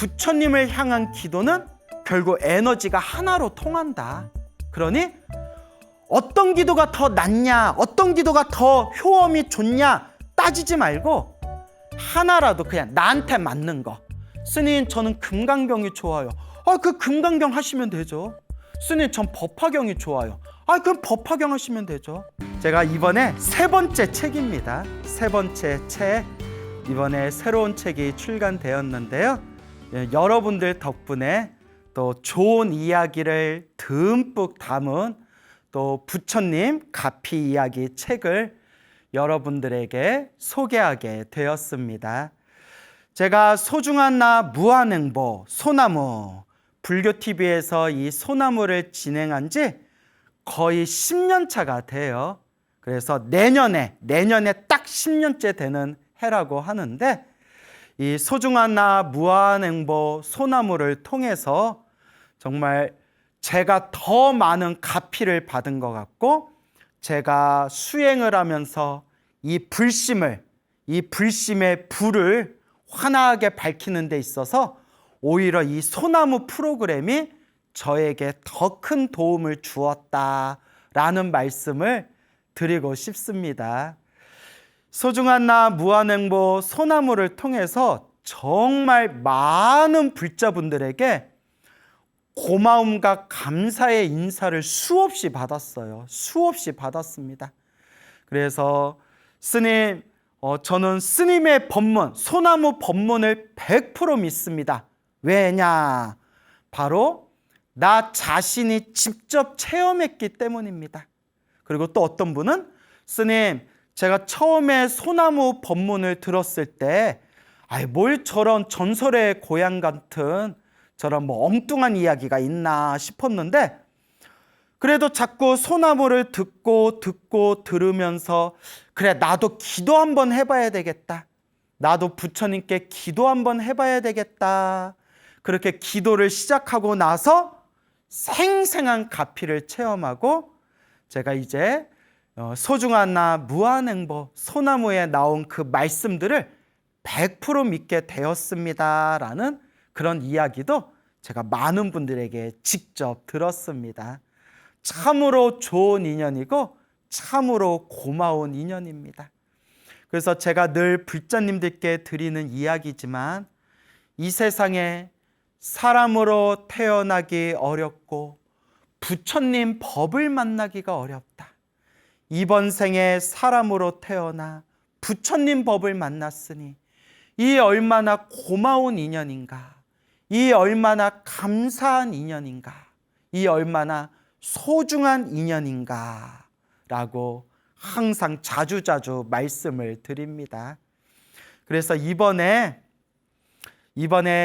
부처님을 향한 기도는 결국 에너지가 하나로 통한다. 그러니 어떤 기도가 더 낫냐, 어떤 기도가 더 효험이 좋냐 따지지 말고 하나라도 그냥 나한테 맞는 거. 스님, 저는 금강경이 좋아요. 그 금강경 하시면 되죠. 스님, 전 법화경이 좋아요. 그럼 법화경 하시면 되죠. 제가 이번에 세 번째 책입니다. 세 번째 책, 이번에 새로운 책이 출간되었는데요. 여러분들 덕분에 또 좋은 이야기를 듬뿍 담은 또 부처님 가피 이야기 책을 여러분들에게 소개하게 되었습니다. 제가 소중한 나 무한행보 소나무, 불교TV에서 이 소나무를 진행한 지 거의 10년 차가 돼요. 그래서 내년에 딱 10년째 되는 해라고 하는데, 이 소중한 나 무한행보 소나무를 통해서 정말 제가 더 많은 가피를 받은 것 같고, 제가 수행을 하면서 이 불심의 불을 환하게 밝히는 데 있어서 오히려 이 소나무 프로그램이 저에게 더 큰 도움을 주었다라는 말씀을 드리고 싶습니다. 소중한 나 무한행보 소나무를 통해서 정말 많은 불자분들에게 고마움과 감사의 인사를 수없이 받았어요. 수없이 받았습니다. 그래서 스님, 저는 스님의 법문, 소나무 법문을 100% 믿습니다. 왜냐? 바로 나 자신이 직접 체험했기 때문입니다. 그리고 또 어떤 분은, 스님, 제가 처음에 소나무 법문을 들었을 때 뭘 저런 전설의 고향 같은 저런 엉뚱한 이야기가 있나 싶었는데, 그래도 자꾸 소나무를 듣고 들으면서 그래, 나도 기도 한번 해봐야 되겠다. 나도 부처님께 기도 한번 해봐야 되겠다. 그렇게 기도를 시작하고 나서 생생한 가피를 체험하고, 제가 이제 소중한 나 무한행보 소나무에 나온 그 말씀들을 100% 믿게 되었습니다라는 그런 이야기도 제가 많은 분들에게 직접 들었습니다. 참으로 좋은 인연이고 참으로 고마운 인연입니다. 그래서 제가 늘 불자님들께 드리는 이야기지만, 이 세상에 사람으로 태어나기 어렵고 부처님 법을 만나기가 어렵다. 이번 생에 사람으로 태어나 부처님 법을 만났으니 이 얼마나 고마운 인연인가, 이 얼마나 감사한 인연인가, 이 얼마나 소중한 인연인가 라고 항상 자주자주 말씀을 드립니다. 그래서 이번에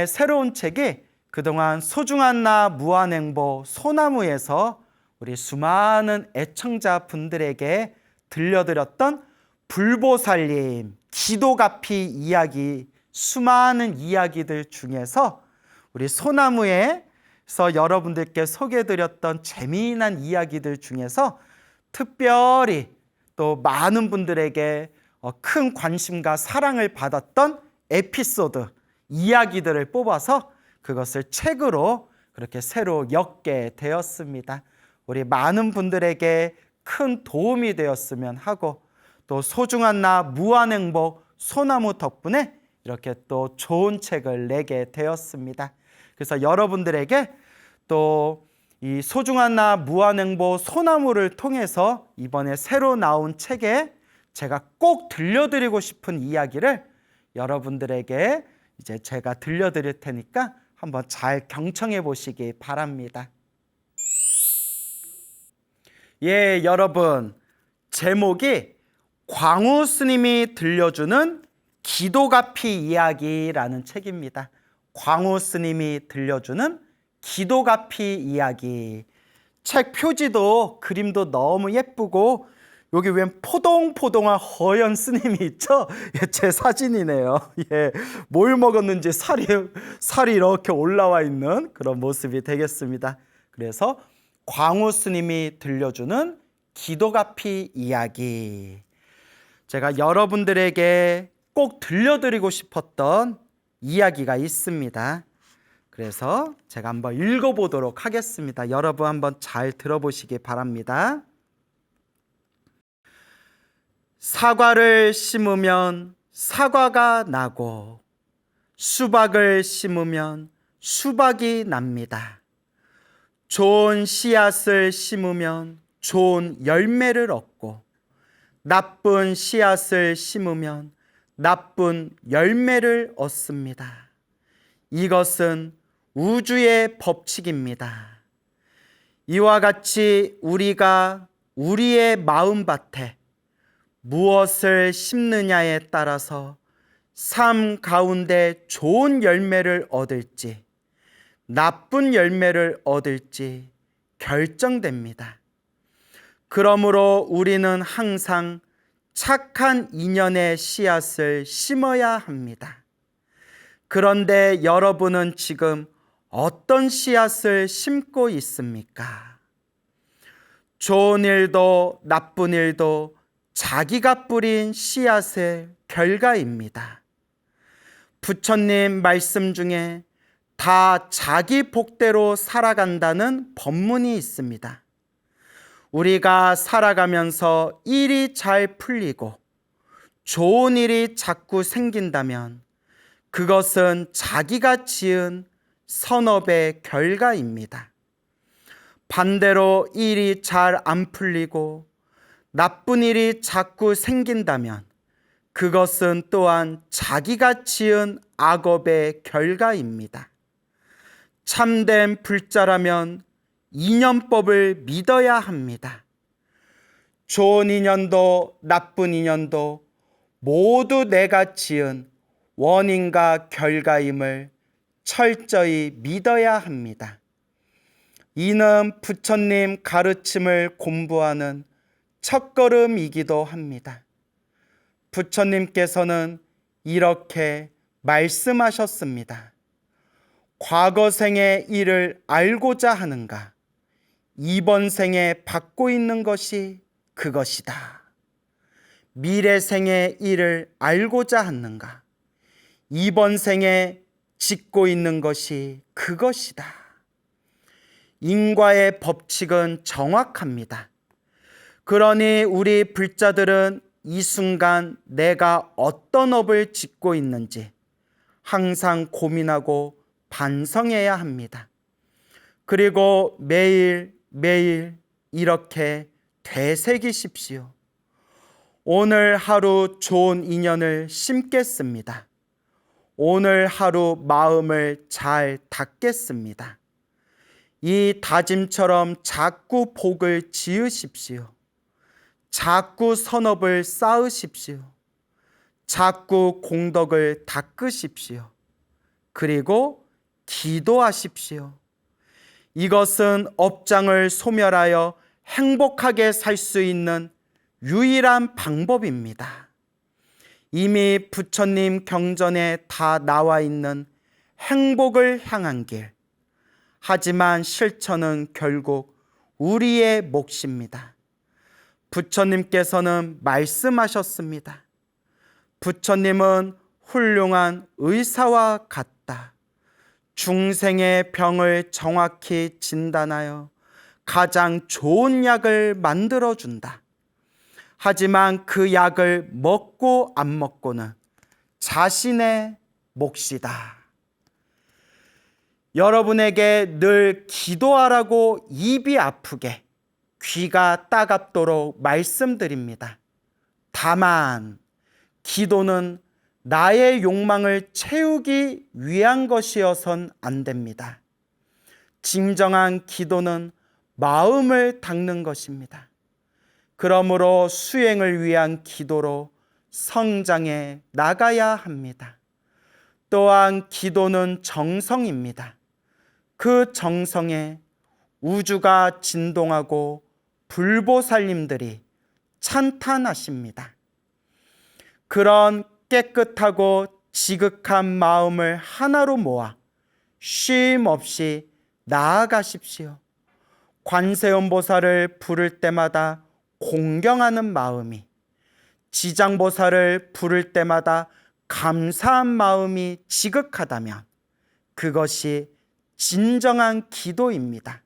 새로운 책이 그동안 소중한 나 무한행보 소나무에서 우리 수많은 애청자분들에게 들려드렸던 불보살님 기도가피 이야기, 수많은 이야기들 중에서 우리 소나무에서 여러분들께 소개해드렸던 재미난 이야기들 중에서 특별히 또 많은 분들에게 큰 관심과 사랑을 받았던 에피소드, 이야기들을 뽑아서 그것을 책으로 그렇게 새로 엮게 되었습니다. 우리 많은 분들에게 큰 도움이 되었으면 하고, 또 소중한 나 무한행보 소나무 덕분에 이렇게 또 좋은 책을 내게 되었습니다. 그래서 여러분들에게 또 이 소중한 나 무한행보 소나무를 통해서 이번에 새로 나온 책에 제가 꼭 들려드리고 싶은 이야기를 여러분들에게 이제 제가 들려드릴 테니까 한번 잘 경청해 보시기 바랍니다. 예, 여러분, 제목이 광우 스님이 들려주는 기도가피 이야기라는 책입니다. 광우 스님이 들려주는 기도가피 이야기. 책 표지도 그림도 너무 예쁘고, 여기 웬 포동포동한 허연 스님이 있죠? 예, 제 사진이네요. 예, 뭘 먹었는지 살이 이렇게 올라와 있는 그런 모습이 되겠습니다. 그래서 광우 스님이 들려주는 기도가피 이야기. 제가 여러분들에게 꼭 들려드리고 싶었던 이야기가 있습니다. 그래서 제가 한번 읽어보도록 하겠습니다. 여러분 한번 잘 들어보시기 바랍니다. 사과를 심으면 사과가 나고 수박을 심으면 수박이 납니다. 좋은 씨앗을 심으면 좋은 열매를 얻고 나쁜 씨앗을 심으면 나쁜 열매를 얻습니다. 이것은 우주의 법칙입니다. 이와 같이 우리가 우리의 마음밭에 무엇을 심느냐에 따라서 삶 가운데 좋은 열매를 얻을지 나쁜 열매를 얻을지 결정됩니다. 그러므로 우리는 항상 착한 인연의 씨앗을 심어야 합니다. 그런데 여러분은 지금 어떤 씨앗을 심고 있습니까? 좋은 일도 나쁜 일도 자기가 뿌린 씨앗의 결과입니다. 부처님 말씀 중에 다 자기 복대로 살아간다는 법문이 있습니다. 우리가 살아가면서 일이 잘 풀리고 좋은 일이 자꾸 생긴다면 그것은 자기가 지은 선업의 결과입니다. 반대로 일이 잘 안 풀리고 나쁜 일이 자꾸 생긴다면 그것은 또한 자기가 지은 악업의 결과입니다. 참된 불자라면 인연법을 믿어야 합니다. 좋은 인연도 나쁜 인연도 모두 내가 지은 원인과 결과임을 철저히 믿어야 합니다. 이는 부처님 가르침을 공부하는 첫걸음이기도 합니다. 부처님께서는 이렇게 말씀하셨습니다. 과거 생의 일을 알고자 하는가? 이번 생에 받고 있는 것이 그것이다. 미래 생의 일을 알고자 하는가? 이번 생에 짓고 있는 것이 그것이다. 인과의 법칙은 정확합니다. 그러니 우리 불자들은 이 순간 내가 어떤 업을 짓고 있는지 항상 고민하고 반성해야 합니다. 그리고 매일 이렇게 되새기십시오. 오늘 하루 좋은 인연을 심겠습니다. 오늘 하루 마음을 잘 닫겠습니다. 이 다짐처럼 자꾸 복을 지으십시오. 자꾸 선업을 쌓으십시오. 자꾸 공덕을 닦으십시오. 그리고 기도하십시오. 이것은 업장을 소멸하여 행복하게 살 수 있는 유일한 방법입니다. 이미 부처님 경전에 다 나와 있는 행복을 향한 길. 하지만 실천은 결국 우리의 몫입니다. 부처님께서는 말씀하셨습니다. 부처님은 훌륭한 의사와 같다. 중생의 병을 정확히 진단하여 가장 좋은 약을 만들어준다. 하지만 그 약을 먹고 안 먹고는 자신의 몫이다. 여러분에게 늘 기도하라고 입이 아프게 귀가 따갑도록 말씀드립니다. 다만 기도는 나의 욕망을 채우기 위한 것이어선 안 됩니다. 진정한 기도는 마음을 닦는 것입니다. 그러므로 수행을 위한 기도로 성장해 나가야 합니다. 또한 기도는 정성입니다. 그 정성에 우주가 진동하고 불보살님들이 찬탄하십니다. 그런 깨끗하고 지극한 마음을 하나로 모아 쉼 없이 나아가십시오. 관세음보살을 부를 때마다 공경하는 마음이, 지장보살을 부를 때마다 감사한 마음이 지극하다면 그것이 진정한 기도입니다.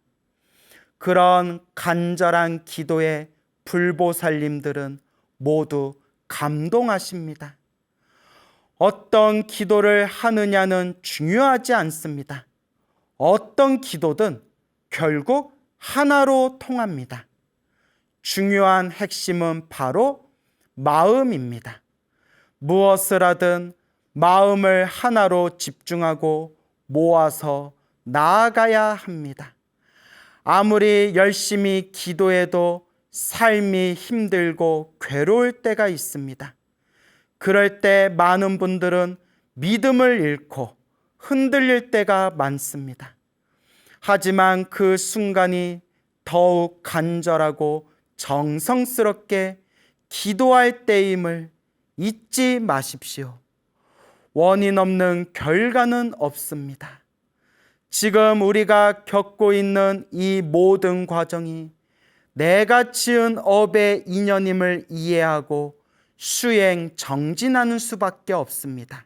그런 간절한 기도에 불보살님들은 모두 감동하십니다. 어떤 기도를 하느냐는 중요하지 않습니다. 어떤 기도든 결국 하나로 통합니다. 중요한 핵심은 바로 마음입니다. 무엇을 하든 마음을 하나로 집중하고 모아서 나아가야 합니다. 아무리 열심히 기도해도 삶이 힘들고 괴로울 때가 있습니다. 그럴 때 많은 분들은 믿음을 잃고 흔들릴 때가 많습니다. 하지만 그 순간이 더욱 간절하고 정성스럽게 기도할 때임을 잊지 마십시오. 원인 없는 결과는 없습니다. 지금 우리가 겪고 있는 이 모든 과정이 내가 지은 업의 인연임을 이해하고 수행 정진하는 수밖에 없습니다.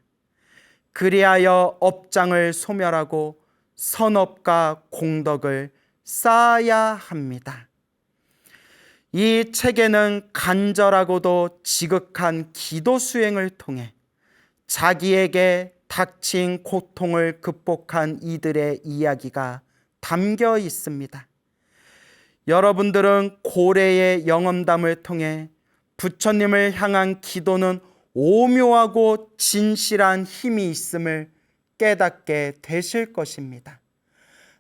그리하여 업장을 소멸하고 선업과 공덕을 쌓아야 합니다. 이 책에는 간절하고도 지극한 기도 수행을 통해 자기에게 닥친 고통을 극복한 이들의 이야기가 담겨 있습니다. 여러분들은 고래의 영험담을 통해 부처님을 향한 기도는 오묘하고 진실한 힘이 있음을 깨닫게 되실 것입니다.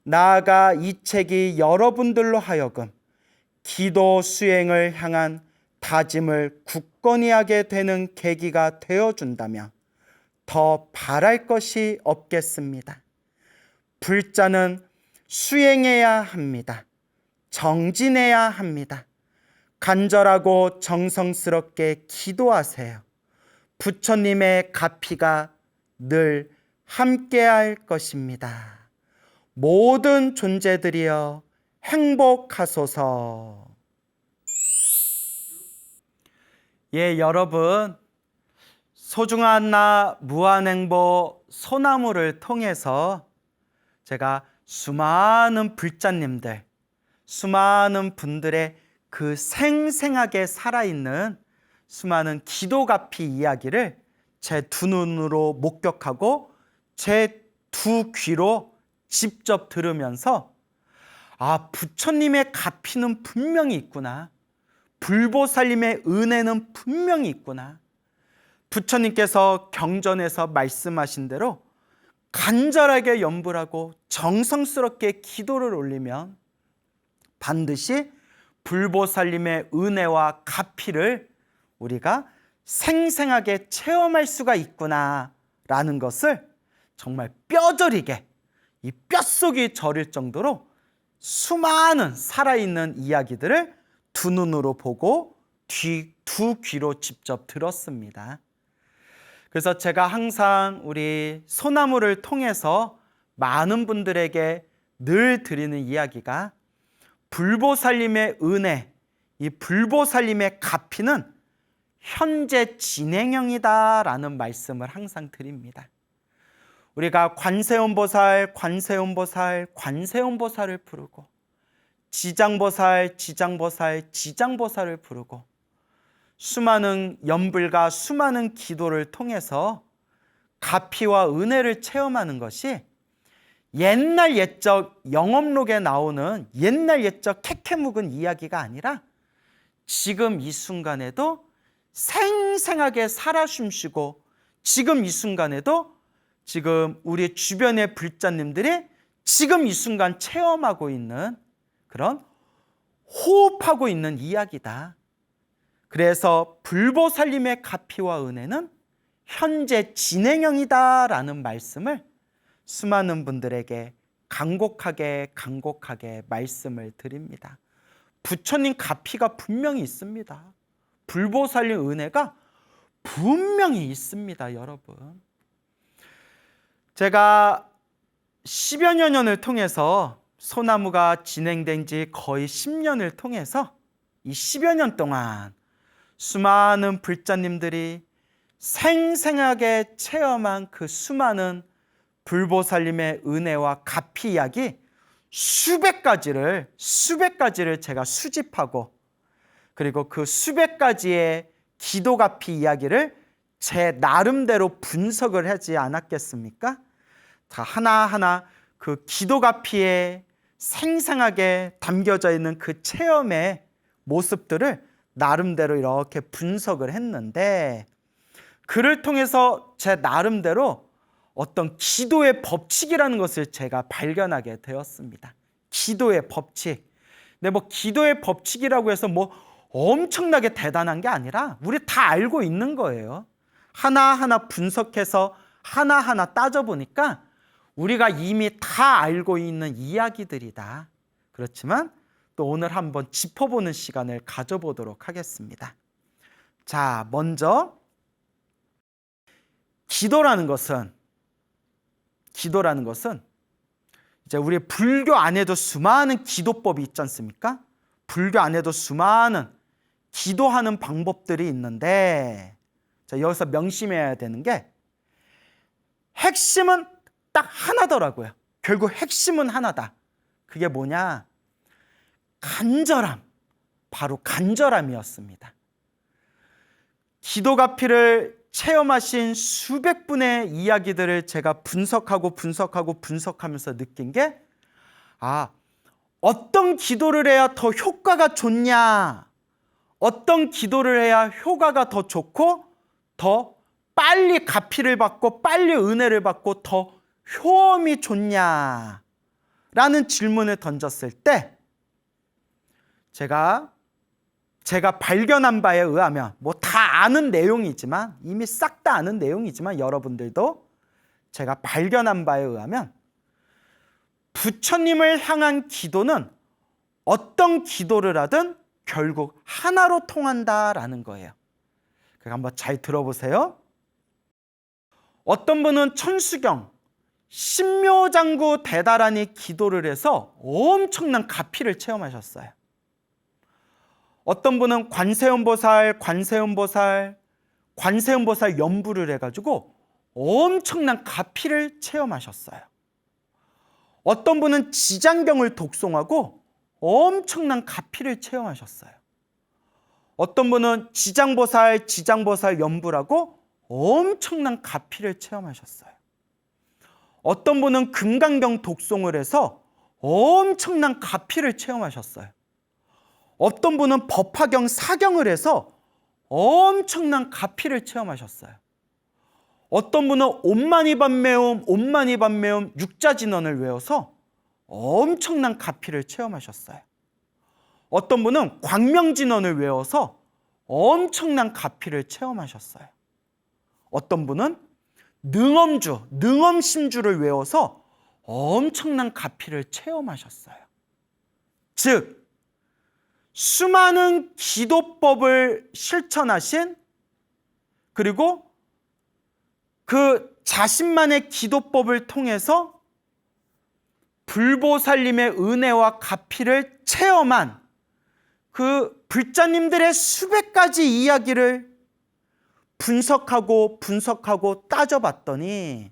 나아가 이 책이 여러분들로 하여금 기도 수행을 향한 다짐을 굳건히 하게 되는 계기가 되어준다면 더 바랄 것이 없겠습니다. 불자는 수행해야 합니다. 정진해야 합니다. 간절하고 정성스럽게 기도하세요. 부처님의 가피가 늘 함께할 것입니다. 모든 존재들이여 행복하소서. 예, 여러분, 소중한 나 무한행보 소나무를 통해서 제가 수많은 불자님들, 수많은 분들의 그 생생하게 살아있는 수많은 기도가피 이야기를 제 두 눈으로 목격하고 제 두 귀로 직접 들으면서 부처님의 가피는 분명히 있구나. 불보살님의 은혜는 분명히 있구나. 부처님께서 경전에서 말씀하신 대로 간절하게 염불하고 정성스럽게 기도를 올리면 반드시 불보살님의 은혜와 가피를 우리가 생생하게 체험할 수가 있구나라는 것을 정말 뼈저리게 이 뼛속이 저릴 정도로 수많은 살아있는 이야기들을 두 눈으로 보고 두 귀로 직접 들었습니다. 그래서 제가 항상 우리 소나무를 통해서 많은 분들에게 늘 드리는 이야기가 불보살님의 은혜, 이 불보살님의 가피는 현재 진행형이다라는 말씀을 항상 드립니다. 우리가 관세음보살, 관세음보살, 관세음보살을 부르고 지장보살, 지장보살, 지장보살을 부르고 수많은 연불과 수많은 기도를 통해서 가피와 은혜를 체험하는 것이 옛날 옛적 영업록에 나오는 옛날 옛적 캐캐묵은 이야기가 아니라 지금 이 순간에도 생생하게 살아 숨쉬고 지금 이 순간에도 지금 우리 주변의 불자님들이 지금 이 순간 체험하고 있는 그런 호흡하고 있는 이야기다. 그래서 불보살님의 가피와 은혜는 현재 진행형이다라는 말씀을 수많은 분들에게 간곡하게 말씀을 드립니다. 부처님 가피가 분명히 있습니다. 불보살님 은혜가 분명히 있습니다, 여러분. 제가 10여 년을 통해서 소나무가 진행된 지 거의 10년을 통해서 이 10여 년 동안 수많은 불자님들이 생생하게 체험한 그 수많은 불보살님의 은혜와 가피 이야기 수백 가지를 제가 수집하고, 그리고 그 수백 가지의 기도 가피 이야기를 제 나름대로 분석을 하지 않았겠습니까? 다 하나하나 그 기도 가피에 생생하게 담겨져 있는 그 체험의 모습들을 나름대로 이렇게 분석을 했는데, 그를 통해서 제 나름대로 어떤 기도의 법칙이라는 것을 제가 발견하게 되었습니다. 기도의 법칙. 근데 뭐 기도의 법칙이라고 해서 뭐 엄청나게 대단한 게 아니라 우리 다 알고 있는 거예요. 하나하나 분석해서 하나하나 따져보니까 우리가 이미 다 알고 있는 이야기들이다. 그렇지만 또 오늘 한번 짚어보는 시간을 가져보도록 하겠습니다. 자, 먼저 기도라는 것은 이제 우리 불교 안에도 수많은 기도법이 있지 않습니까? 불교 안에도 수많은 기도하는 방법들이 있는데, 자, 여기서 명심해야 되는 게 핵심은 딱 하나더라고요. 결국 핵심은 하나다. 그게 뭐냐? 간절함. 바로 간절함이었습니다. 기도 가피를 체험하신 수백 분의 이야기들을 제가 분석하면서 느낀 게, 어떤 기도를 해야 더 효과가 좋냐, 어떤 기도를 해야 효과가 더 좋고 더 빨리 가피를 받고 빨리 은혜를 받고 더 효험이 좋냐라는 질문을 던졌을 때, 제가 발견한 바에 의하면, 뭐 다 아는 내용이지만, 이미 싹 다 아는 내용이지만 여러분들도 제가 발견한 바에 의하면 부처님을 향한 기도는 어떤 기도를 하든 결국 하나로 통한다라는 거예요. 그러니까 한번 잘 들어보세요. 어떤 분은 천수경, 신묘장구 대다라니 기도를 해서 엄청난 가피를 체험하셨어요. 어떤 분은 관세음보살 연부를 해가지고 엄청난 가피를 체험하셨어요. 어떤 분은 지장경을 독송하고 엄청난 가피를 체험하셨어요. 어떤 분은 지장보살 연부라고 엄청난 가피를 체험하셨어요. 어떤 분은 금강경 독송을 해서 엄청난 가피를 체험하셨어요. 어떤 분은 법화경 사경을 해서 엄청난 가피를 체험하셨어요. 어떤 분은 옴마니밤매움 육자진언을 외워서 엄청난 가피를 체험하셨어요. 어떤 분은 광명진언을 외워서 엄청난 가피를 체험하셨어요. 어떤 분은 능엄심주를 외워서 엄청난 가피를 체험하셨어요. 즉, 수많은 기도법을 실천하신, 그리고 그 자신만의 기도법을 통해서 불보살님의 은혜와 가피를 체험한 그 불자님들의 수백 가지 이야기를 분석하고 따져봤더니,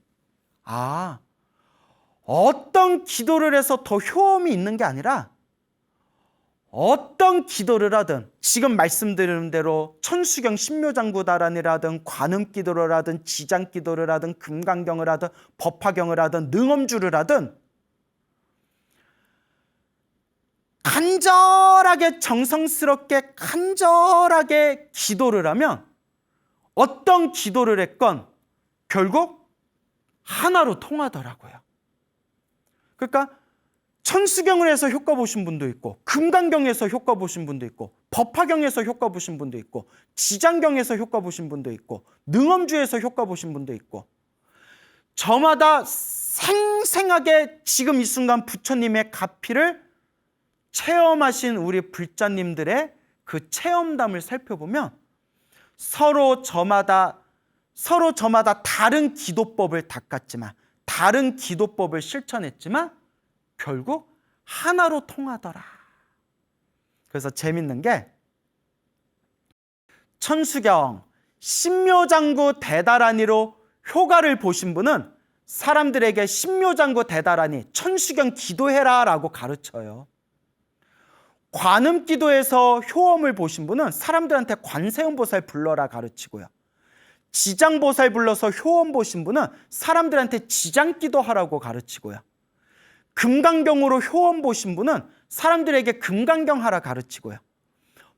어떤 기도를 해서 더 효험이 있는 게 아니라 어떤 기도를 하든, 지금 말씀드린 대로 천수경 신묘장구다란이라든 관음기도를 하든 지장기도를 하든 금강경을 하든 법화경을 하든 능엄주를 하든 간절하게 정성스럽게 간절하게 기도를 하면 어떤 기도를 했건 결국 하나로 통하더라고요. 그러니까 천수경을 해서 효과 보신 분도 있고, 금강경에서 효과 보신 분도 있고, 법화경에서 효과 보신 분도 있고, 지장경에서 효과 보신 분도 있고, 능엄주에서 효과 보신 분도 있고, 저마다 생생하게 지금 이 순간 부처님의 가피를 체험하신 우리 불자님들의 그 체험담을 살펴보면 서로 저마다 다른 기도법을 닦았지만, 다른 기도법을 실천했지만 결국 하나로 통하더라. 그래서 재밌는 게, 천수경 신묘장구 대다란이로 효과를 보신 분은 사람들에게 신묘장구 대다라니 천수경 기도해라 라고 가르쳐요. 관음기도에서 효험을 보신 분은 사람들한테 관세음보살 불러라 가르치고요. 지장보살 불러서 효험 보신 분은 사람들한테 지장기도하라고 가르치고요. 금강경으로 효험 보신 분은 사람들에게 금강경 하라 가르치고요.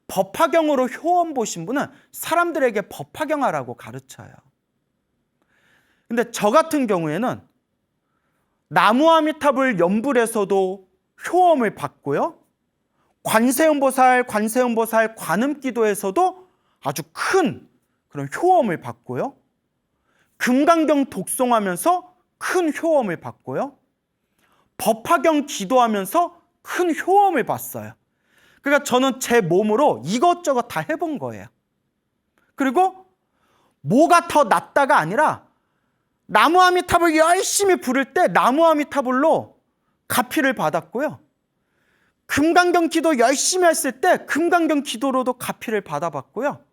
법화경으로 효험 보신 분은 사람들에게 법화경 하라고 가르쳐요. 근데 저 같은 경우에는 나무아미탑을 연불에서도 효험을 받고요. 관세음보살 관음기도에서도 아주 큰 그런 효험을 받고요. 금강경 독송하면서 큰 효험을 받고요. 법화경 기도하면서 큰 효험을 받어요. 그러니까 저는 제 몸으로 이것저것 다 해본 거예요. 그리고 뭐가 더 낫다가 아니라 나무아미탑을 열심히 부를 때 나무아미타불로 가피를 받았고요. 금강경 기도 열심히 했을 때 금강경 기도로도 가피를 받아봤고요.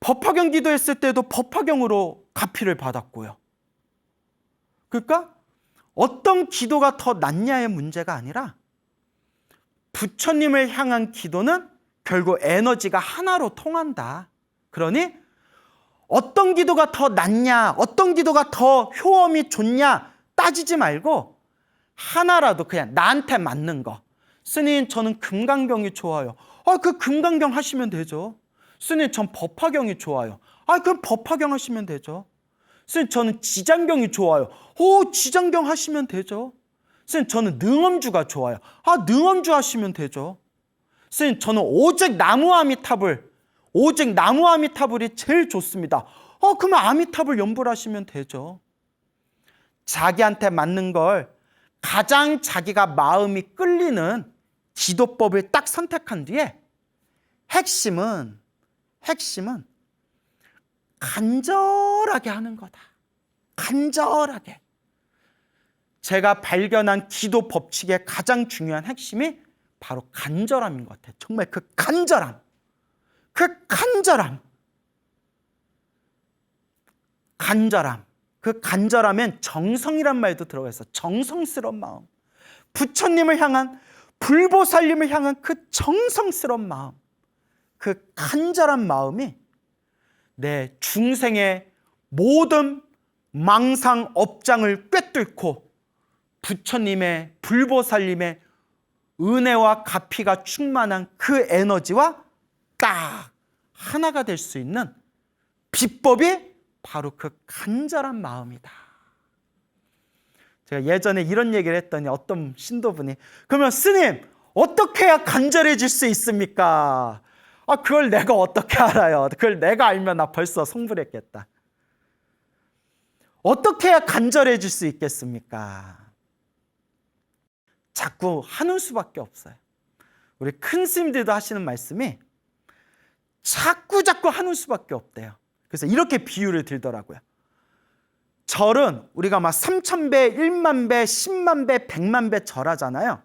법화경 기도했을 때도 법화경으로 가피를 받았고요. 그러니까 어떤 기도가 더 낫냐의 문제가 아니라 부처님을 향한 기도는 결국 에너지가 하나로 통한다. 그러니 어떤 기도가 더 낫냐, 어떤 기도가 더 효험이 좋냐 따지지 말고 하나라도 그냥 나한테 맞는 거. 스님, 저는 금강경이 좋아요. 그 금강경 하시면 되죠. 스님, 전 법화경이 좋아요. 그럼 법화경 하시면 되죠. 스님, 저는 지장경이 좋아요. 지장경 하시면 되죠. 스님, 저는 능엄주가 좋아요. 능엄주 하시면 되죠. 스님, 저는 오직 나무아미타불이 제일 좋습니다. 그러면 아미타불 연불하시면 되죠. 자기한테 맞는 걸 가장 자기가 마음이 끌리는 기도법을 딱 선택한 뒤에 핵심은 간절하게 하는 거다. 간절하게. 제가 발견한 기도 법칙의 가장 중요한 핵심이 바로 간절함인 것 같아요. 정말 그 간절함. 그 간절함엔 정성이란 말도 들어가 있어. 정성스러운 마음. 부처님을 향한, 불보살님을 향한 그 정성스러운 마음. 그 간절한 마음이 내 중생의 모든 망상 업장을 꿰뚫고 부처님의, 불보살님의 은혜와 가피가 충만한 그 에너지와 딱 하나가 될 수 있는 비법이 바로 그 간절한 마음이다. 제가 예전에 이런 얘기를 했더니 어떤 신도분이, 그러면 스님, 어떻게 해야 간절해질 수 있습니까? 그걸 내가 어떻게 알아요? 그걸 내가 알면 나 벌써 성불했겠다. 어떻게 해야 간절해질 수 있겠습니까? 자꾸 하는 수밖에 없어요. 우리 큰 스님들도 하시는 말씀이 자꾸 하는 수밖에 없대요. 그래서 이렇게 비유를 들더라고요. 절은 우리가 막 3,000배, 1만 배, 10만 배, 100만 배 절하잖아요.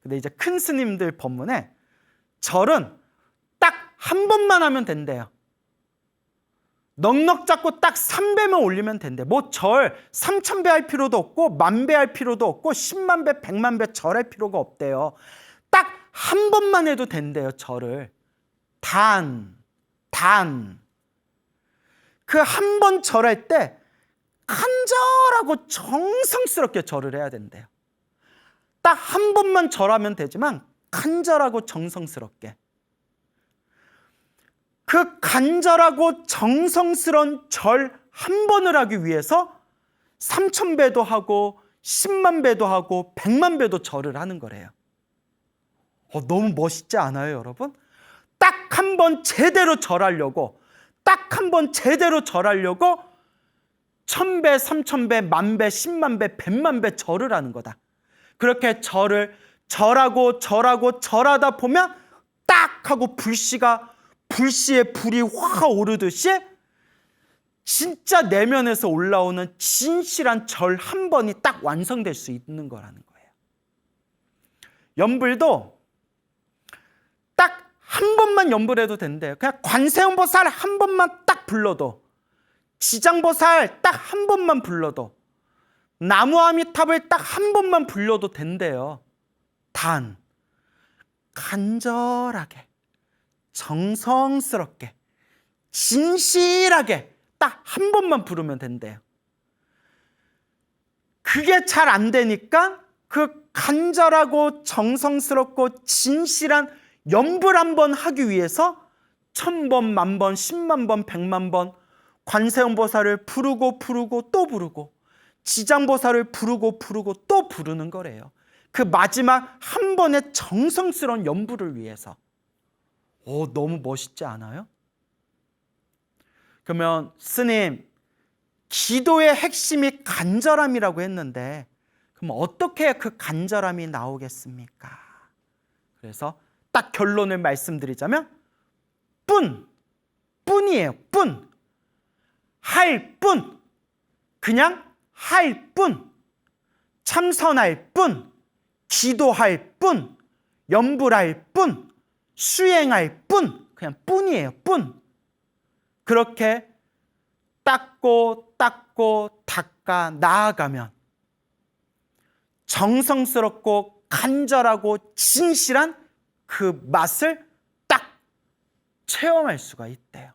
근데 이제 큰 스님들 법문에 절은 딱 한 번만 하면 된대요. 넉넉 잡고 딱 3배만 올리면 된대. 뭐 절 3,000배 할 필요도 없고 10,000배 할 필요도 없고 10만 배, 100만 배 절할 필요가 없대요. 딱 한 번만 해도 된대요, 절을. 그 한 번 절할 때 간절하고 정성스럽게 절을 해야 된대요. 딱 한 번만 절하면 되지만 간절하고 정성스럽게. 그 간절하고 정성스러운 절 한 번을 하기 위해서 3,000배도 하고 10만 배도 하고 100만 배도 절을 하는 거래요. 너무 멋있지 않아요, 여러분? 딱 한 번 제대로 절하려고, 딱 한 번 제대로 절하려고 1,000배, 3,000배, 10,000배, 10만 배, 100만 배 절을 하는 거다. 그렇게 절하다 보면 딱 하고 불씨에 불이 확 오르듯이 진짜 내면에서 올라오는 진실한 절 한 번이 딱 완성될 수 있는 거라는 거예요. 연불도 딱 한 번만 연불해도 된대요. 그냥 관세음보살 한 번만 딱 불러도 지장보살 딱 한 번만 불러도, 나무아미탑을 딱 한 번만 불러도 된대요. 단 간절하게, 정성스럽게, 진실하게 딱 한 번만 부르면 된대요. 그게 잘 안 되니까 그 간절하고 정성스럽고 진실한 염불 한 번 하기 위해서 1000번, 10,000번, 10만 번, 100만 번 관세음보살을 부르고 또 부르고, 지장보살을 부르고 또 부르는 거래요. 그 마지막 한 번의 정성스러운 염불을 위해서. 너무 멋있지 않아요? 그러면 스님, 기도의 핵심이 간절함이라고 했는데, 그럼 어떻게 그 간절함이 나오겠습니까? 그래서 딱 결론을 말씀드리자면 뿐이에요. 할 뿐. 그냥 할 뿐. 참선할 뿐. 기도할 뿐. 염불할 뿐. 수행할 뿐. 그냥 뿐이에요. 뿐. 그렇게 닦고 닦아 나아가면 정성스럽고 간절하고 진실한 그 맛을 딱 체험할 수가 있대요.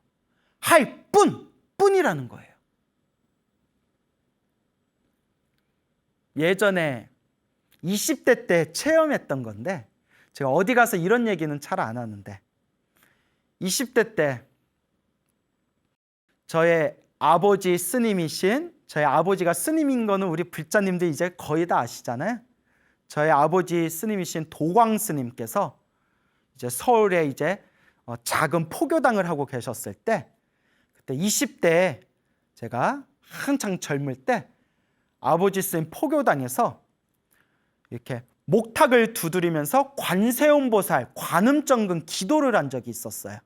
할 뿐이라는 거예요. 예전에 20대 때 체험했던 건데, 제가 어디 가서 이런 얘기는 잘 안 하는데, 20대 때 저의 아버지 스님이신, 저희 아버지가 스님인 거는 우리 불자님들 이제 거의 다 아시잖아요. 저희 아버지 스님이신 도광 스님께서 이제 서울에 이제 작은 포교당을 하고 계셨을 때, 그때 20대에 제가 한창 젊을 때 아버지 스님 포교당에서 이렇게 목탁을 두드리면서 관세음보살 관음정근 기도를 한 적이 있었어요.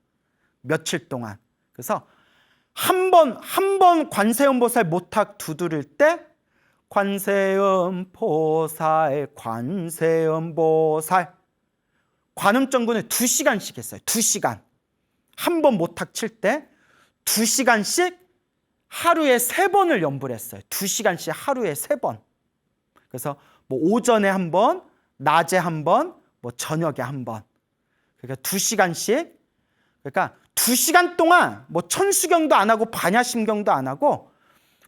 며칠 동안. 그래서 한 번 관세음보살 목탁 두드릴 때 관세음보살 관음정근을 2시간씩 했어요. 2시간. 한 번 목탁 칠 때 2시간씩 하루에 3번을 염불했어요. 2시간씩 하루에 3번. 그래서 뭐 오전에 한 번, 낮에 한 번, 뭐 저녁에 한 번. 그러니까 2시간씩. 그러니까 2시간 동안 뭐 천수경도 안 하고 반야심경도 안 하고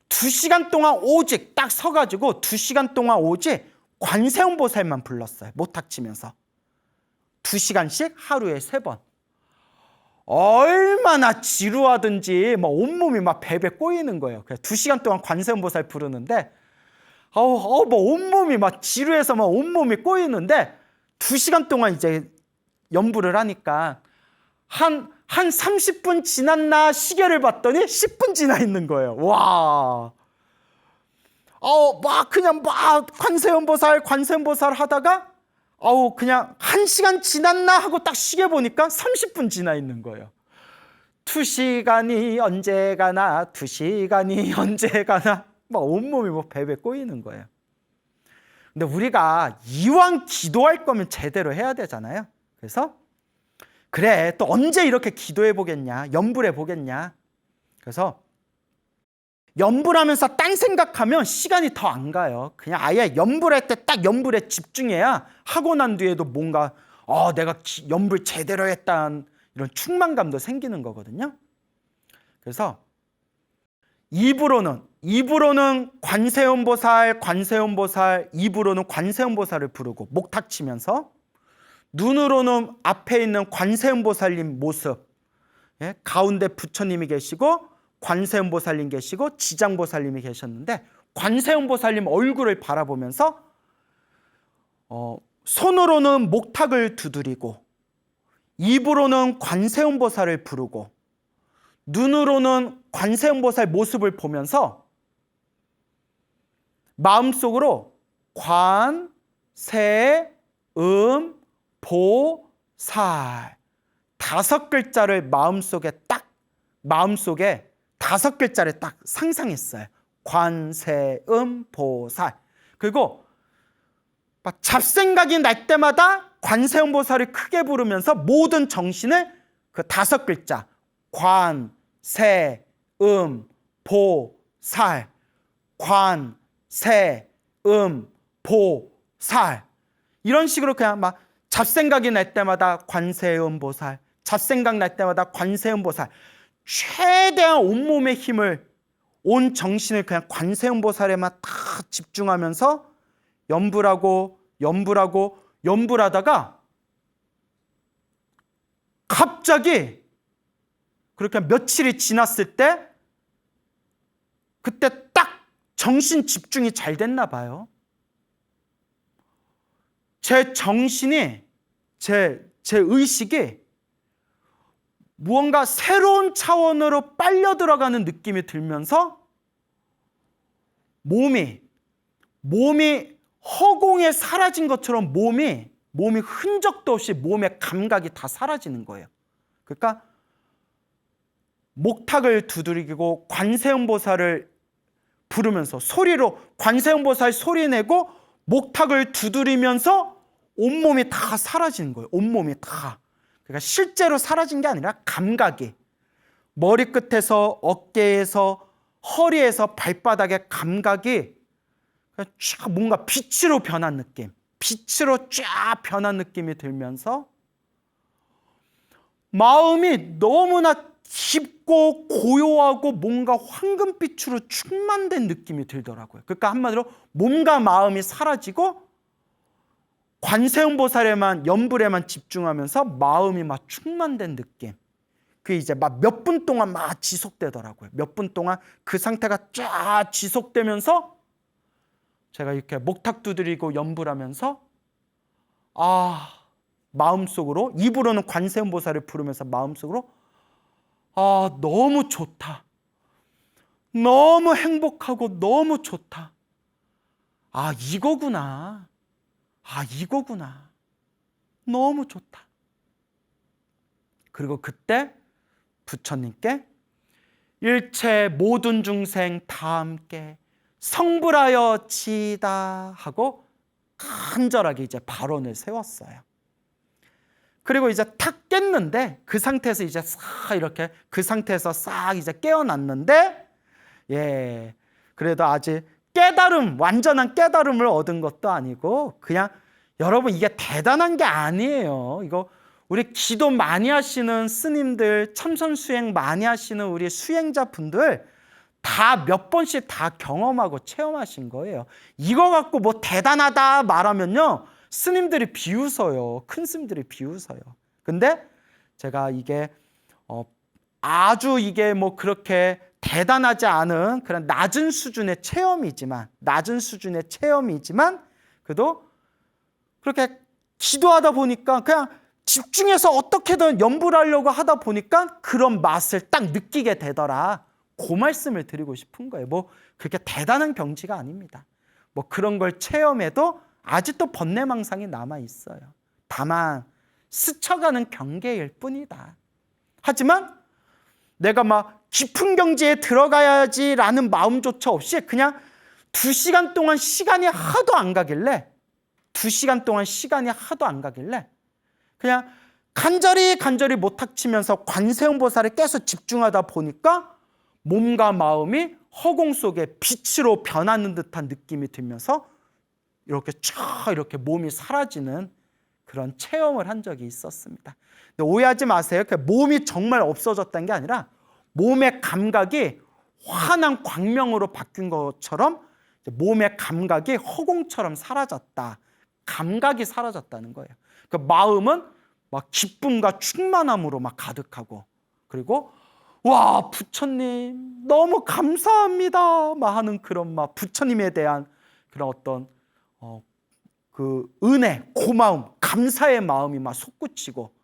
2시간 동안 오직 딱 서가지고 2시간 동안 오직 관세음보살만 불렀어요. 목탁 치면서. 2시간씩 하루에 3번. 얼마나 지루하든지 막 온몸이 막 베베 꼬이는 거예요. 그래서 2시간 동안 관세음보살 부르는데 뭐 온몸이 막 지루해서 막 온몸이 꼬이는데 2시간 동안 이제 염불을 하니까 한 30분 지났나 시계를 봤더니 10분 지나 있는 거예요. 와. 그냥 관세음보살 하다가 그냥 1시간 지났나 하고 딱 시계 보니까 30분 지나 있는 거예요. 2시간이 언제 가나, 2시간이 언제 가나, 막 온몸이 뭐 베베 꼬이는 거예요. 근데 우리가 이왕 기도할 거면 제대로 해야 되잖아요. 그래서 그래, 또 언제 이렇게 기도해 보겠냐, 염불해 보겠냐. 그래서 염불하면서 딴 생각하면 시간이 더 안 가요. 그냥 아예 염불할 때 딱 염불에 집중해야 하고 난 뒤에도 뭔가 내가 염불 제대로 했다는 이런 충만감도 생기는 거거든요. 그래서 입으로는 관세음보살, 입으로는 관세음보살을 부르고 목탁 치면서, 눈으로는 앞에 있는 관세음보살님 모습, 가운데 부처님이 계시고 관세음보살님 계시고 지장보살님이 계셨는데, 관세음보살님 얼굴을 바라보면서 손으로는 목탁을 두드리고 입으로는 관세음보살을 부르고 눈으로는 관세음보살 모습을 보면서 마음속으로 관세음보살 5글자를 마음속에 5글자를 딱 상상했어요. 관세음보살. 그리고 막 잡생각이 날 때마다 관세음보살을 크게 부르면서 모든 정신을 그 5글자 관세음보살 보살, 관세, 보살. 이런 식으로 그냥 막 잡생각이 날 때마다 관세음보살, 잡생각 날 때마다 관세음보살. 최대한 온몸의 힘을, 온 정신을 그냥 관세음보살에만 다 집중하면서 염불하고 염불하다가 갑자기 그렇게 며칠이 지났을 때 그때 딱 정신 집중이 잘 됐나 봐요. 제 정신이, 제 의식이 무언가 새로운 차원으로 빨려 들어가는 느낌이 들면서 몸이 허공에 사라진 것처럼 몸이 흔적도 없이 몸의 감각이 다 사라지는 거예요. 그러니까 목탁을 두드리고 관세음보살을 부르면서 소리로 관세음보살 소리 내고 목탁을 두드리면서 온몸이 다 사라지는 거예요. 온몸이 다. 그러니까 실제로 사라진 게 아니라 감각이, 머리끝에서 어깨에서 허리에서 발바닥의 감각이 쫙 뭔가 빛으로 변한 느낌, 빛으로 쫙 변한 느낌이 들면서 마음이 너무나 깊고 고요하고 뭔가 황금빛으로 충만된 느낌이 들더라고요. 그러니까 한마디로 몸과 마음이 사라지고 관세음보살에만, 염불에만 집중하면서 마음이 막 충만된 느낌. 그게 이제 막 몇 분 동안 막 지속되더라고요. 몇 분 동안 그 상태가 쫙 지속되면서 제가 이렇게 목탁 두드리고 염불하면서 마음속으로, 입으로는 관세음보살을 부르면서 마음속으로 너무 좋다. 너무 행복하고 너무 좋다. 이거구나. 이거구나. 너무 좋다. 그리고 그때 부처님께 일체 모든 중생 다 함께 성불하여 지이다 하고 간절하게 이제 발언을 세웠어요. 그리고 이제 탁 깼는데 그 상태에서 이제 싹 이렇게 그 상태에서 싹 이제 깨어났는데 그래도 아직 완전한 깨달음을 얻은 것도 아니고 그냥 여러분 이게 대단한 게 아니에요. 이거 우리 기도 많이 하시는 스님들, 참선 수행 많이 하시는 우리 수행자분들 다 몇 번씩 다 경험하고 체험하신 거예요. 이거 갖고 뭐 대단하다 말하면요, 스님들이 비웃어요. 큰 스님들이 비웃어요. 근데 제가 이게 아주 이게 뭐 그렇게 대단하지 않은 그런 낮은 수준의 체험이지만 그래도 그렇게 기도하다 보니까 그냥 집중해서 어떻게든 염불하려고 하다 보니까 그런 맛을 딱 느끼게 되더라. 그 말씀을 드리고 싶은 거예요. 뭐 그렇게 대단한 경지가 아닙니다. 뭐 그런 걸 체험해도 아직도 번뇌망상이 남아 있어요. 다만 스쳐가는 경계일 뿐이다. 하지만 내가 막 깊은 경지에 들어가야지라는 마음조차 없이 그냥 2시간 동안 시간이 하도 안 가길래 그냥 간절히 못탁 치면서 관세음보살에 계속 집중하다 보니까 몸과 마음이 허공 속에 빛으로 변하는 듯한 느낌이 들면서 이렇게 쫙 이렇게 몸이 사라지는 그런 체험을 한 적이 있었습니다. 근데 오해하지 마세요. 몸이 정말 없어졌다는 게 아니라 몸의 감각이 환한 광명으로 바뀐 것처럼 몸의 감각이 허공처럼 사라졌다. 감각이 사라졌다는 거예요. 그 마음은 막 기쁨과 충만함으로 막 가득하고, 그리고 와, 부처님 너무 감사합니다 막 하는 그런 막 부처님에 대한 그런 어떤 그 은혜, 고마움, 감사의 마음이 막 솟구치고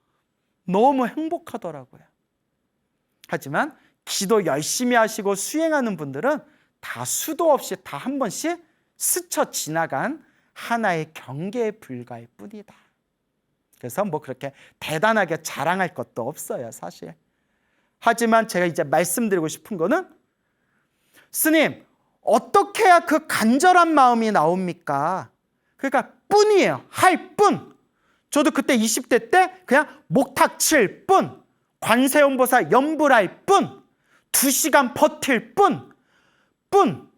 너무 행복하더라고요. 하지만 기도 열심히 하시고 수행하는 분들은 다 수도 없이 다 한 번씩 스쳐 지나간 하나의 경계에 불과할 뿐이다. 그래서 뭐 그렇게 대단하게 자랑할 것도 없어요, 사실. 하지만 제가 이제 말씀드리고 싶은 거는, 스님, 어떻게 해야 그 간절한 마음이 나옵니까? 그러니까 뿐이에요. 할 뿐. 저도 그때 20대 때 그냥 목탁 칠 뿐, 관세음보살 염불할 뿐, 2시간 버틸 뿐, 뿐.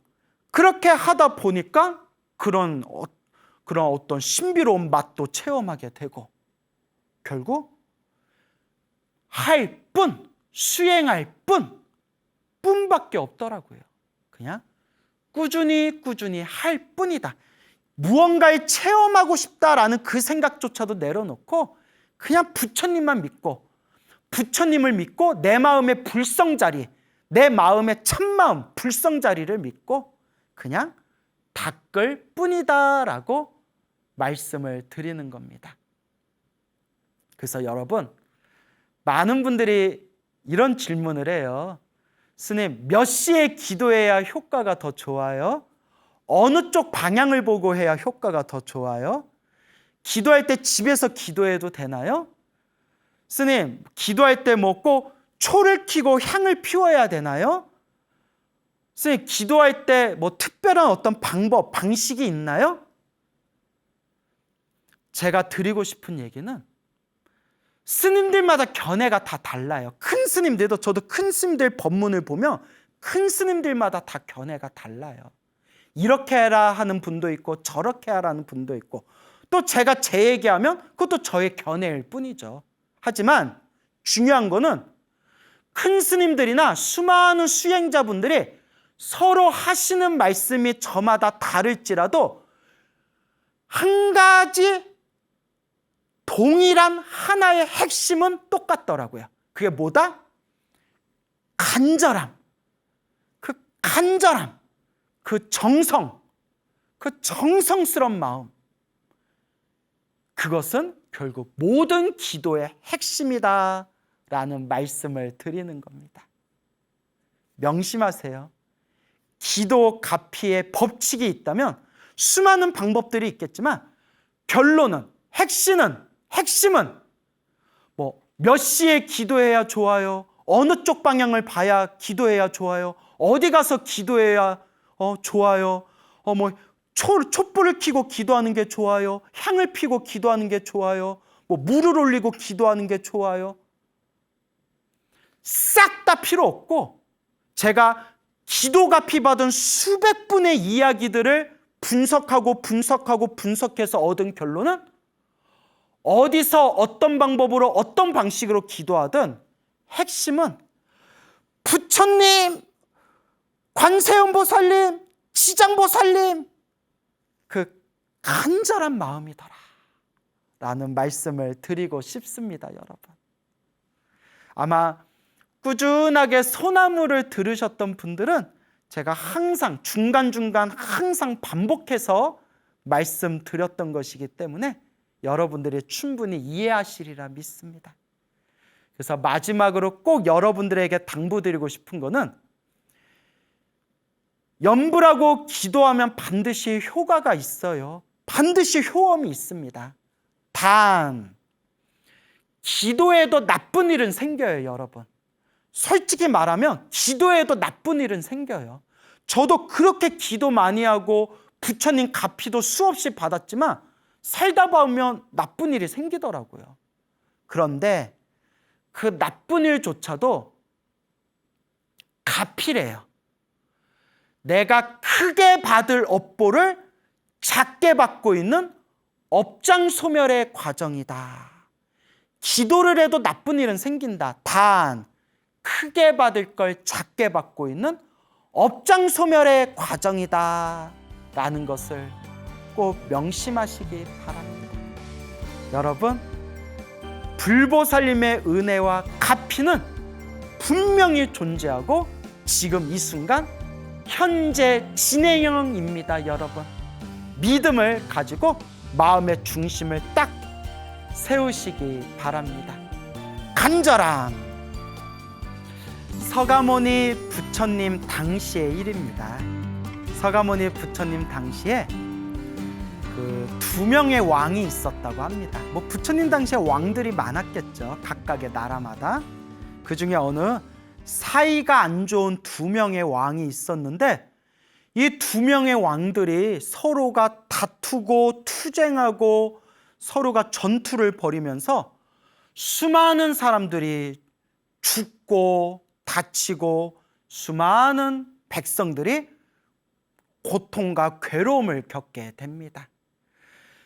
그렇게 하다 보니까 그런 어떤 신비로운 맛도 체험하게 되고 결국 할 뿐, 수행할 뿐밖에 없더라고요. 그냥 꾸준히 할 뿐이다. 무언가를 체험하고 싶다라는 그 생각조차도 내려놓고 그냥 부처님만 믿고, 부처님을 믿고 내 마음의 불성자리, 내 마음의 참마음, 불성자리를 믿고 그냥 닦을 뿐이다라고 말씀을 드리는 겁니다. 그래서 여러분, 많은 분들이 이런 질문을 해요. 스님, 몇 시에 기도해야 효과가 더 좋아요? 어느 쪽 방향을 보고 해야 효과가 더 좋아요? 기도할 때 집에서 기도해도 되나요? 스님, 기도할 때 뭐 꼭 초를 켜고 향을 피워야 되나요? 스님, 기도할 때 뭐 특별한 어떤 방법, 방식이 있나요? 제가 드리고 싶은 얘기는 스님들마다 견해가 다 달라요. 큰 스님들도, 저도 큰 스님들 법문을 보면 큰 스님들마다 다 견해가 달라요. 이렇게 해라 하는 분도 있고 저렇게 하라는 분도 있고, 또 제가 제 얘기하면 그것도 저의 견해일 뿐이죠. 하지만 중요한 거는 큰 스님들이나 수많은 수행자분들이 서로 하시는 말씀이 저마다 다를지라도 한 가지 동일한 하나의 핵심은 똑같더라고요. 그게 뭐다? 간절함. 그 간절함, 그 정성, 그 정성스러운 마음. 그것은 결국 모든 기도의 핵심이다라는 말씀을 드리는 겁니다. 명심하세요. 기도 가피의 법칙이 있다면 수많은 방법들이 있겠지만 결론은, 핵심은 뭐 몇 시에 기도해야 좋아요? 어느 쪽 방향을 봐야 기도해야 좋아요? 어디 가서 기도해야 좋아요? 뭐 촛불을 켜고 기도하는 게 좋아요? 향을 피고 기도하는 게 좋아요? 뭐 물을 올리고 기도하는 게 좋아요? 싹 다 필요 없고, 제가 기도가피 받은 수백 분의 이야기들을 분석해서 얻은 결론은 어디서 어떤 방법으로 어떤 방식으로 기도하든 핵심은 부처님, 관세음보살님, 지장보살님, 그 간절한 마음이더라 라는 말씀을 드리고 싶습니다. 여러분, 아마 꾸준하게 소나무를 들으셨던 분들은 제가 항상 중간중간 항상 반복해서 말씀드렸던 것이기 때문에 여러분들이 충분히 이해하시리라 믿습니다. 그래서 마지막으로 꼭 여러분들에게 당부드리고 싶은 거는, 염불하고 기도하면 반드시 효과가 있어요. 반드시 효험이 있습니다. 단 기도에도 나쁜 일은 생겨요. 여러분, 솔직히 말하면 기도에도 나쁜 일은 생겨요. 저도 그렇게 기도 많이 하고 부처님 가피도 수없이 받았지만 살다 보면 나쁜 일이 생기더라고요. 그런데 그 나쁜 일조차도 가피래요. 내가 크게 받을 업보를 작게 받고 있는 업장소멸의 과정이다. 기도를 해도 나쁜 일은 생긴다. 단 크게 받을 걸 작게 받고 있는 업장소멸의 과정이다 라는 것을 꼭 명심하시기 바랍니다. 여러분, 불보살님의 은혜와 가피는 분명히 존재하고 지금 이 순간 현재 진행형입니다. 여러분, 믿음을 가지고 마음의 중심을 딱 세우시기 바랍니다. 간절함. 서가모니 부처님 당시의 일입니다. 서가모니 부처님 당시에 그 2명의 왕이 있었다고 합니다. 뭐 부처님 당시에 왕들이 많았겠죠. 각각의 나라마다. 그 중에 어느 사이가 안 좋은 2명의 왕이 있었는데, 이 2명의 왕들이 서로가 다투고 투쟁하고 서로가 전투를 벌이면서 수많은 사람들이 죽고 다치고 수많은 백성들이 고통과 괴로움을 겪게 됩니다.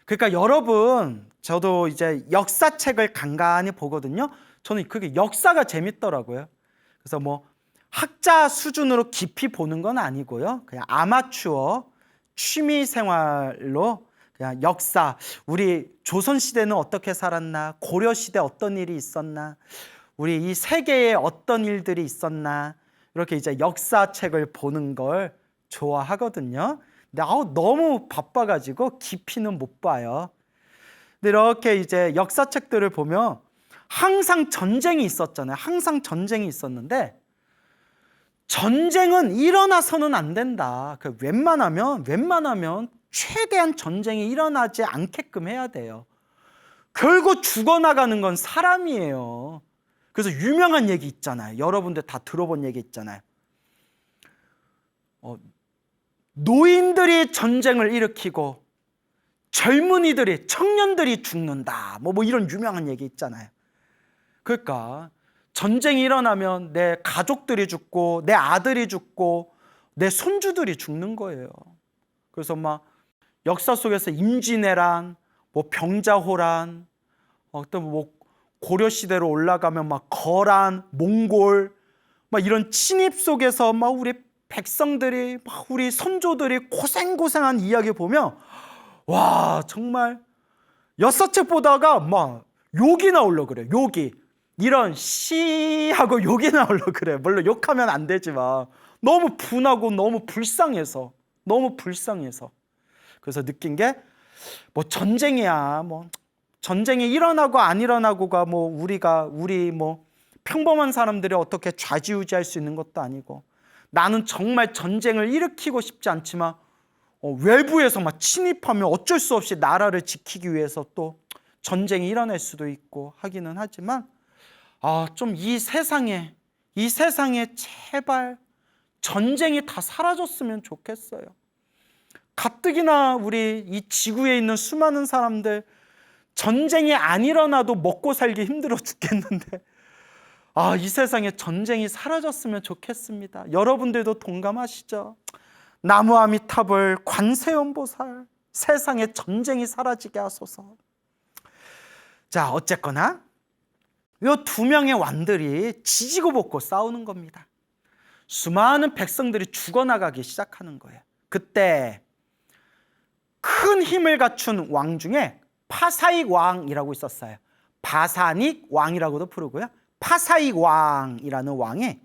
그러니까 여러분, 저도 이제 역사책을 간간히 보거든요. 저는 그게 역사가 재밌더라고요. 그래서 뭐 학자 수준으로 깊이 보는 건 아니고요. 그냥 아마추어 취미 생활로 그냥 역사, 우리 조선시대는 어떻게 살았나, 고려시대 어떤 일이 있었나, 우리 이 세계에 어떤 일들이 있었나, 이렇게 이제 역사책을 보는 걸 좋아하거든요. 근데 너무 바빠가지고 깊이는 못 봐요. 근데 이렇게 이제 역사책들을 보면 항상 전쟁이 있었잖아요. 항상 전쟁이 있었는데 전쟁은 일어나서는 안 된다. 웬만하면 최대한 전쟁이 일어나지 않게끔 해야 돼요. 결국 죽어나가는 건 사람이에요. 그래서 유명한 얘기 있잖아요. 여러분들 다 들어본 얘기 있잖아요. 노인들이 전쟁을 일으키고 젊은이들이, 청년들이 죽는다. 뭐 이런 유명한 얘기 있잖아요. 그러니까 전쟁이 일어나면 내 가족들이 죽고 내 아들이 죽고 내 손주들이 죽는 거예요. 그래서 막 역사 속에서 임진왜란, 뭐 병자호란, 또 뭐 고려시대로 올라가면 막 거란, 몽골, 막 이런 침입 속에서 막 우리 백성들이, 막 우리 선조들이 고생고생한 이야기 보면 와, 정말 역사책 보다가 막 욕이 나오려고 그래. 욕이. 이런 하고 욕이 나오려고 그래. 물론 욕하면 안 되지만 너무 분하고 너무 불쌍해서. 그래서 느낀 게 뭐 전쟁이야. 뭐 전쟁이 일어나고 안 일어나고가 뭐 우리 뭐 평범한 사람들이 어떻게 좌지우지할 수 있는 것도 아니고, 나는 정말 전쟁을 일으키고 싶지 않지만 외부에서 막 침입하면 어쩔 수 없이 나라를 지키기 위해서 또 전쟁이 일어날 수도 있고 하기는 하지만 좀 이 세상에 제발 전쟁이 다 사라졌으면 좋겠어요. 가뜩이나 우리 이 지구에 있는 수많은 사람들 전쟁이 안 일어나도 먹고 살기 힘들어 죽겠는데 이 세상에 전쟁이 사라졌으면 좋겠습니다. 여러분들도 동감하시죠? 나무아미타불 관세음보살, 세상에 전쟁이 사라지게 하소서. 자, 어쨌거나 이 두 명의 왕들이 지지고 볶고 싸우는 겁니다. 수많은 백성들이 죽어나가기 시작하는 거예요. 그때 큰 힘을 갖춘 왕 중에 파사익 왕이라고 있었어요. 바사닉 왕이라고도 부르고요. 파사익 왕이라는 왕이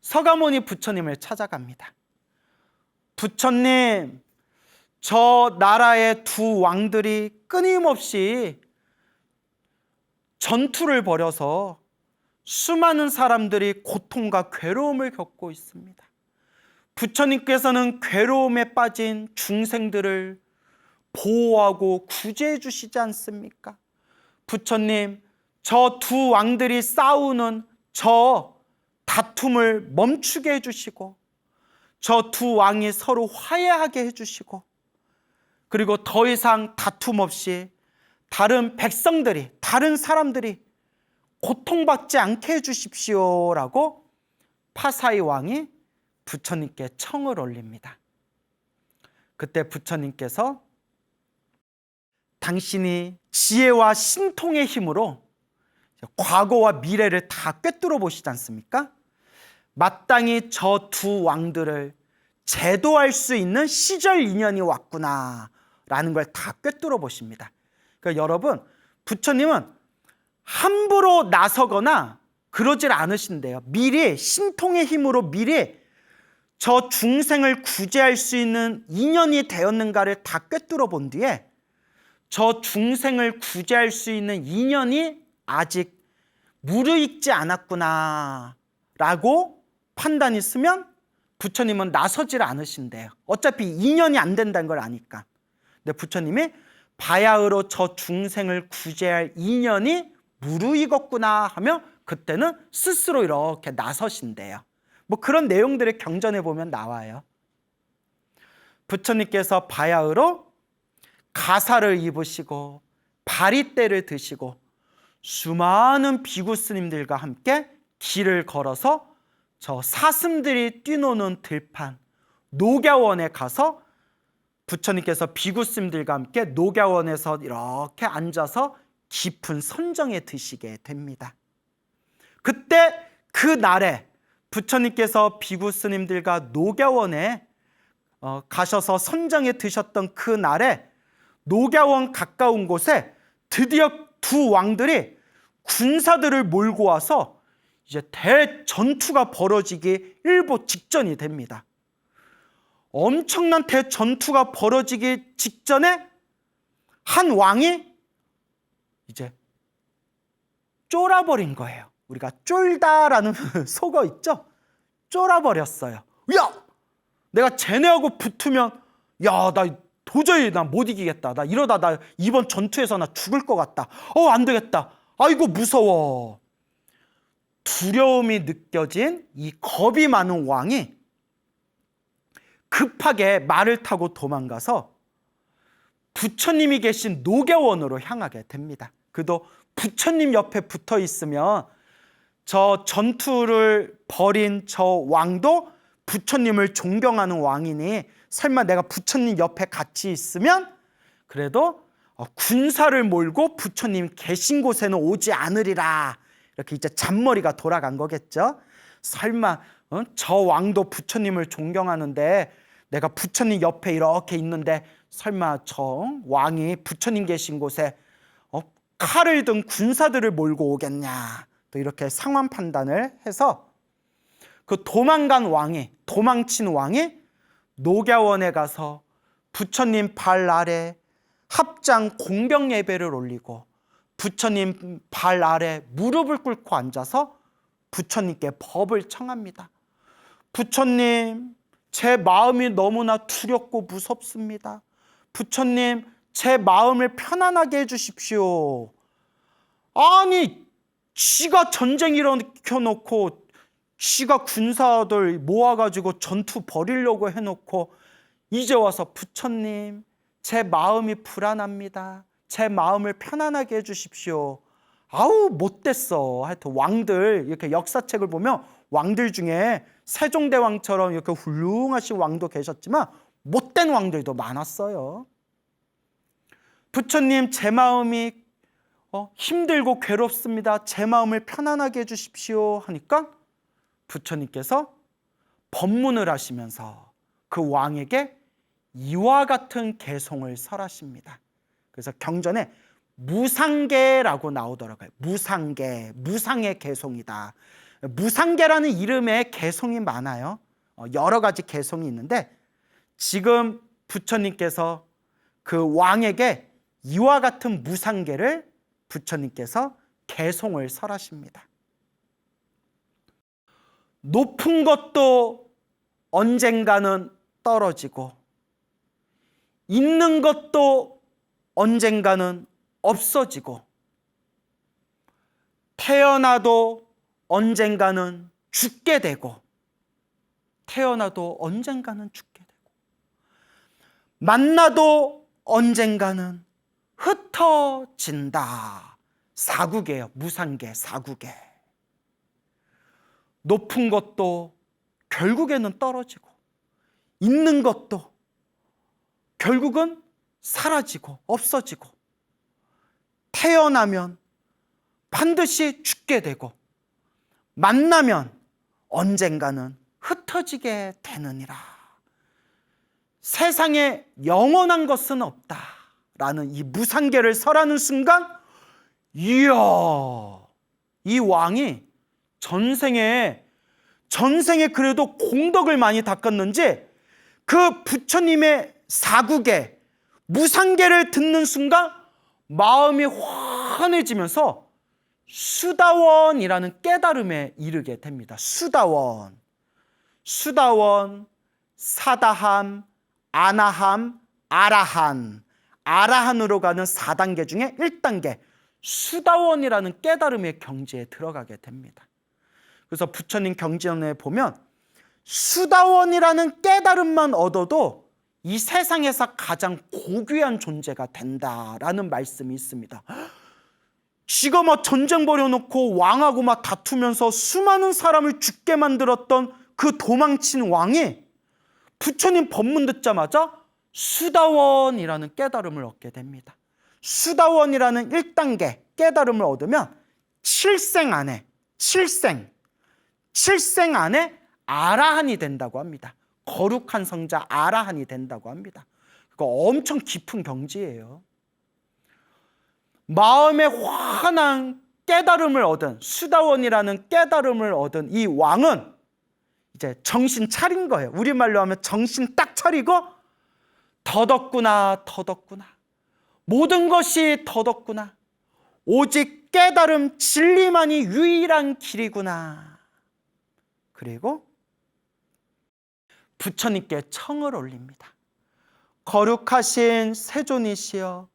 서가모니 부처님을 찾아갑니다. 부처님, 저 나라의 두 왕들이 끊임없이 전투를 벌여서 수많은 사람들이 고통과 괴로움을 겪고 있습니다. 부처님께서는 괴로움에 빠진 중생들을 보호하고 구제해 주시지 않습니까? 부처님, 저 두 왕들이 싸우는 저 다툼을 멈추게 해주시고, 저 두 왕이 서로 화해하게 해주시고, 그리고 더 이상 다툼 없이 다른 백성들이, 다른 사람들이 고통받지 않게 해주십시오라고 파사이 왕이 부처님께 청을 올립니다. 그때 부처님께서 당신이 지혜와 신통의 힘으로 과거와 미래를 다 꿰뚫어 보시지 않습니까? 마땅히 저 두 왕들을 제도할 수 있는 시절 인연이 왔구나 라는 걸 다 꿰뚫어 보십니다. 그러니까 여러분, 부처님은 함부로 나서거나 그러질 않으신대요. 미리 신통의 힘으로 미리 저 중생을 구제할 수 있는 인연이 되었는가를 다 꿰뚫어 본 뒤에 저 중생을 구제할 수 있는 인연이 아직 무르익지 않았구나 라고 판단이 쓰면 부처님은 나서질 않으신대요. 어차피 인연이 안 된다는 걸 아니까. 근데 부처님이 바야흐로 저 중생을 구제할 인연이 무르익었구나 하면 그때는 스스로 이렇게 나서신대요. 뭐 그런 내용들을 경전에 보면 나와요. 부처님께서 바야흐로 가사를 입으시고 바리떼를 드시고 수많은 비구 스님들과 함께 길을 걸어서 저 사슴들이 뛰노는 들판, 녹야원에 가서 부처님께서 비구스님들과 함께 녹야원에서 이렇게 앉아서 깊은 선정에 드시게 됩니다. 그때 그 날에 부처님께서 비구스님들과 녹야원에 가셔서 선정에 드셨던 그 날에 녹야원 가까운 곳에 드디어 두 왕들이 군사들을 몰고 와서 이제 대전투가 벌어지기 일보 직전이 됩니다. 엄청난 대전투가 벌어지기 직전에 한 왕이 이제 쫄아버린 거예요. 우리가 쫄다라는 속어 있죠? 쫄아버렸어요. 야! 내가 쟤네하고 붙으면 야, 나 도저히 나 못 이기겠다. 나 이러다 나 이번 전투에서 나 죽을 것 같다. 안 되겠다. 아이고 무서워. 두려움이 느껴진 이 겁이 많은 왕이 급하게 말을 타고 도망가서 부처님이 계신 녹야원으로 향하게 됩니다. 그도 부처님 옆에 붙어 있으면 저 전투를 벌인 저 왕도 부처님을 존경하는 왕이니 설마 내가 부처님 옆에 같이 있으면 그래도 군사를 몰고 부처님 계신 곳에는 오지 않으리라. 이렇게 이제 잔머리가 돌아간 거겠죠. 설마 저 왕도 부처님을 존경하는데 내가 부처님 옆에 이렇게 있는데 설마 저 왕이 부처님 계신 곳에 칼을 든 군사들을 몰고 오겠냐. 또 이렇게 상황 판단을 해서 그 도망친 왕이 녹야원에 가서 부처님 발 아래 합장 공병 예배를 올리고 부처님 발 아래 무릎을 꿇고 앉아서 부처님께 법을 청합니다. 부처님, 제 마음이 너무나 두렵고 무섭습니다. 부처님, 제 마음을 편안하게 해주십시오. 아니, 지가 전쟁 일으켜놓고 지가 군사들 모아가지고 전투 벌이려고 해놓고 이제 와서 부처님, 제 마음이 불안합니다. 제 마음을 편안하게 해주십시오. 아우 못됐어. 하여튼 왕들 이렇게 역사책을 보면 왕들 중에 세종대왕처럼 이렇게 훌륭하신 왕도 계셨지만 못된 왕들도 많았어요. 부처님, 제 마음이 힘들고 괴롭습니다. 제 마음을 편안하게 해주십시오 하니까 부처님께서 법문을 하시면서 그 왕에게 이와 같은 개송을 설하십니다. 그래서 경전에 무상계라고 나오더라고요. 무상계, 무상의 개송이다. 무상계라는 이름의 개송이 많아요. 여러 가지 개송이 있는데 지금 부처님께서 그 왕에게 이와 같은 무상계를 부처님께서 개송을 설하십니다. 높은 것도 언젠가는 떨어지고 있는 것도 언젠가는 없어지고 태어나도 언젠가는 죽게 되고 태어나도 언젠가는 죽게 되고 만나도 언젠가는 흩어진다. 사국이에요. 무상계, 사국에. 높은 것도 결국에는 떨어지고 있는 것도 결국은 사라지고 없어지고 태어나면 반드시 죽게 되고 만나면 언젠가는 흩어지게 되느니라. 세상에 영원한 것은 없다라는 이 무상계를 설하는 순간 이야, 이 왕이 전생에 그래도 공덕을 많이 닦았는지 그 부처님의 사국에 무상계를 듣는 순간 마음이 환해지면서 수다원이라는 깨달음에 이르게 됩니다. 수다원, 사다함, 아나함, 아라한. 아라한으로 가는 4단계 중에 1단계 수다원이라는 깨달음의 경지에 들어가게 됩니다. 그래서 부처님 경전에 보면 수다원이라는 깨달음만 얻어도 이 세상에서 가장 고귀한 존재가 된다라는 말씀이 있습니다. 지가 막 전쟁 벌여놓고 왕하고 막 다투면서 수많은 사람을 죽게 만들었던 그 도망친 왕이 부처님 법문 듣자마자 수다원이라는 깨달음을 얻게 됩니다. 수다원이라는 1단계 깨달음을 얻으면 칠생 안에 아라한이 된다고 합니다. 거룩한 성자 아라한이 된다고 합니다. 그거 엄청 깊은 경지예요. 마음에 환한 깨달음을 얻은, 수다원이라는 깨달음을 얻은 이 왕은 이제 정신 차린 거예요. 우리말로 하면 정신 딱 차리고 더덥구나. 모든 것이 더덥구나. 오직 깨달음 진리만이 유일한 길이구나. 그리고 부처님께 청을 올립니다. 거룩하신 세존이시여,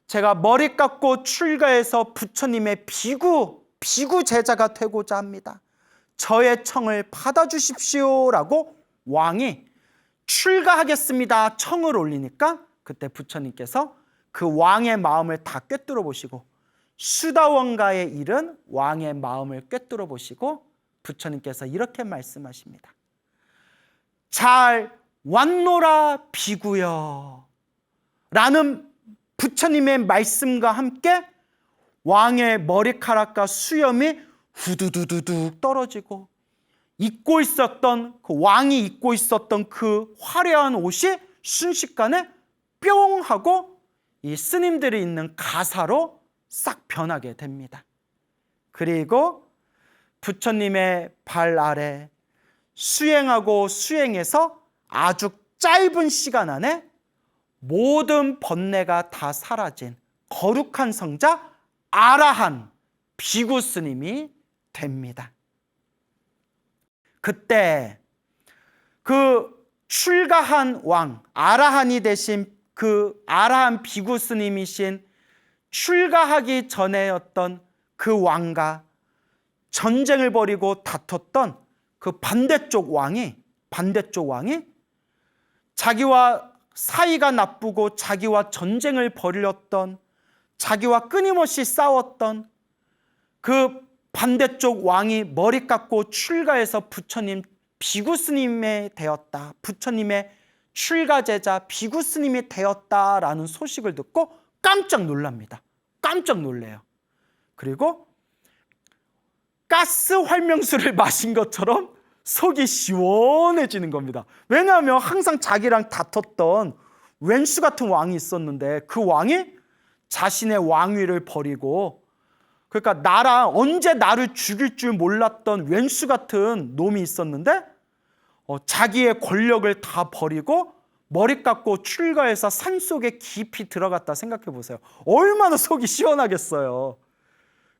제가 머리 깎고 출가해서 부처님의 비구 제자가 되고자 합니다. 저의 청을 받아주십시오라고 왕이 출가하겠습니다 청을 올리니까 그때 부처님께서 그 왕의 마음을 다 꿰뚫어 보시고, 수다원가에 이른 왕의 마음을 꿰뚫어 보시고 부처님께서 이렇게 말씀하십니다. 잘 왔노라 비구여 라는 부처님의 말씀과 함께 왕의 머리카락과 수염이 후두두두둑 떨어지고, 입고 있었던 그 왕이 입고 있었던 그 화려한 옷이 순식간에 뿅 하고 이 스님들이 있는 가사로 싹 변하게 됩니다. 그리고 부처님의 발 아래 수행해서 아주 짧은 시간 안에 모든 번뇌가 다 사라진 거룩한 성자 아라한 비구 스님이 됩니다. 그때 그 출가한 왕, 아라한이 되신 그 아라한 비구 스님이신 출가하기 전에였던 그 왕과 전쟁을 벌이고 다퉜던 그 반대쪽 왕이 자기와 사이가 나쁘고 자기와 전쟁을 벌였던, 자기와 끊임없이 싸웠던 그 반대쪽 왕이 머리 깎고 출가해서 부처님 비구 스님이 되었다, 부처님의 출가 제자 비구 스님이 되었다라는 소식을 듣고 깜짝 놀랍니다. 깜짝 놀래요. 그리고 가스 활명수를 마신 것처럼 속이 시원해지는 겁니다. 왜냐하면 항상 자기랑 다퉜던 왼수 같은 왕이 있었는데 그 왕이 자신의 왕위를 버리고, 그러니까 언제 나를 죽일 줄 몰랐던 왼수 같은 놈이 있었는데 자기의 권력을 다 버리고 머리 깎고 출가해서 산속에 깊이 들어갔다 생각해 보세요. 얼마나 속이 시원하겠어요.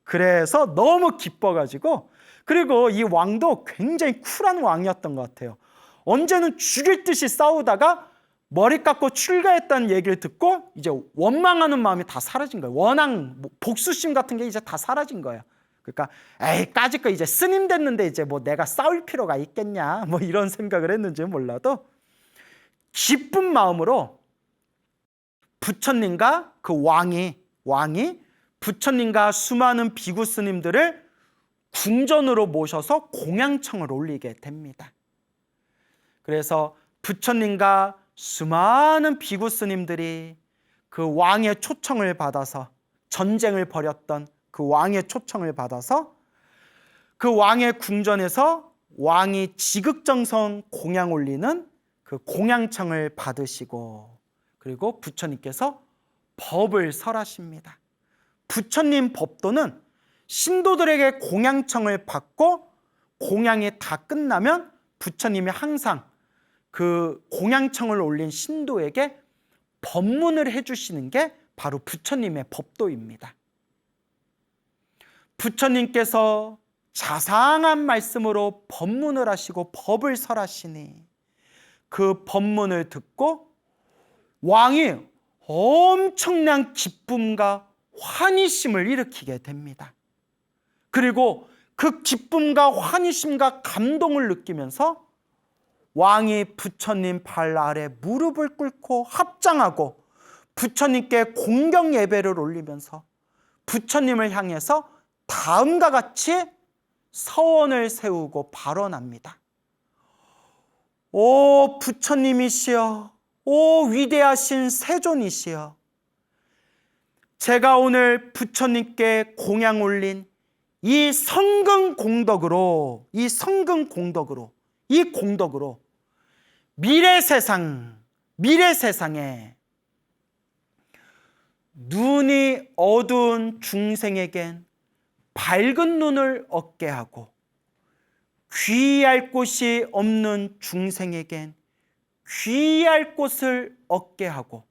그래서 너무 기뻐가지고, 그리고 이 왕도 굉장히 쿨한 왕이었던 것 같아요. 언제는 죽일 듯이 싸우다가 머리 깎고 출가했다는 얘기를 듣고 이제 원망하는 마음이 다 사라진 거예요. 원앙, 복수심 같은 게 이제 다 사라진 거예요. 그러니까 에이 까짓 거 이제 스님 됐는데 이제 뭐 내가 싸울 필요가 있겠냐 뭐 이런 생각을 했는지 몰라도 기쁜 마음으로 부처님과 그 왕이 부처님과 수많은 비구 스님들을 궁전으로 모셔서 공양청을 올리게 됩니다. 그래서 부처님과 수많은 비구 스님들이 그 왕의 초청을 받아서, 전쟁을 벌였던 그 왕의 초청을 받아서 그 왕의 궁전에서 왕이 지극정성 공양 올리는 그 공양청을 받으시고, 그리고 부처님께서 법을 설하십니다. 부처님 법도는 신도들에게 공양청을 받고 공양이 다 끝나면 부처님이 항상 그 공양청을 올린 신도에게 법문을 해주시는 게 바로 부처님의 법도입니다. 부처님께서 자상한 말씀으로 법문을 하시고 법을 설하시니 그 법문을 듣고 왕이 엄청난 기쁨과 환희심을 일으키게 됩니다. 그리고 그 기쁨과 환희심과 감동을 느끼면서 왕이 부처님 발 아래 무릎을 꿇고 합장하고 부처님께 공경 예배를 올리면서 부처님을 향해서 다음과 같이 서원을 세우고 발언합니다. 오 부처님이시여, 오 위대하신 세존이시여, 제가 오늘 부처님께 공양 올린 이 성근 공덕으로, 이 공덕으로 미래 세상에 눈이 어두운 중생에겐 밝은 눈을 얻게 하고, 귀할 곳이 없는 중생에겐 귀할 곳을 얻게 하고,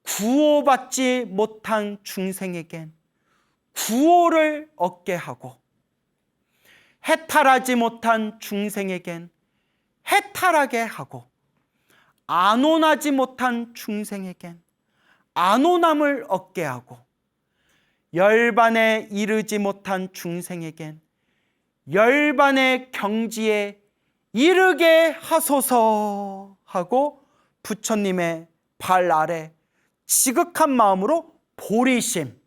구호받지 못한 중생에겐 구호를 얻게 하고, 해탈하지 못한 중생에겐 해탈하게 하고, 안온하지 못한 중생에겐 안온함을 얻게 하고, 열반에 이르지 못한 중생에겐 열반의 경지에 이르게 하소서 하고 부처님의 발 아래 지극한 마음으로 보리심,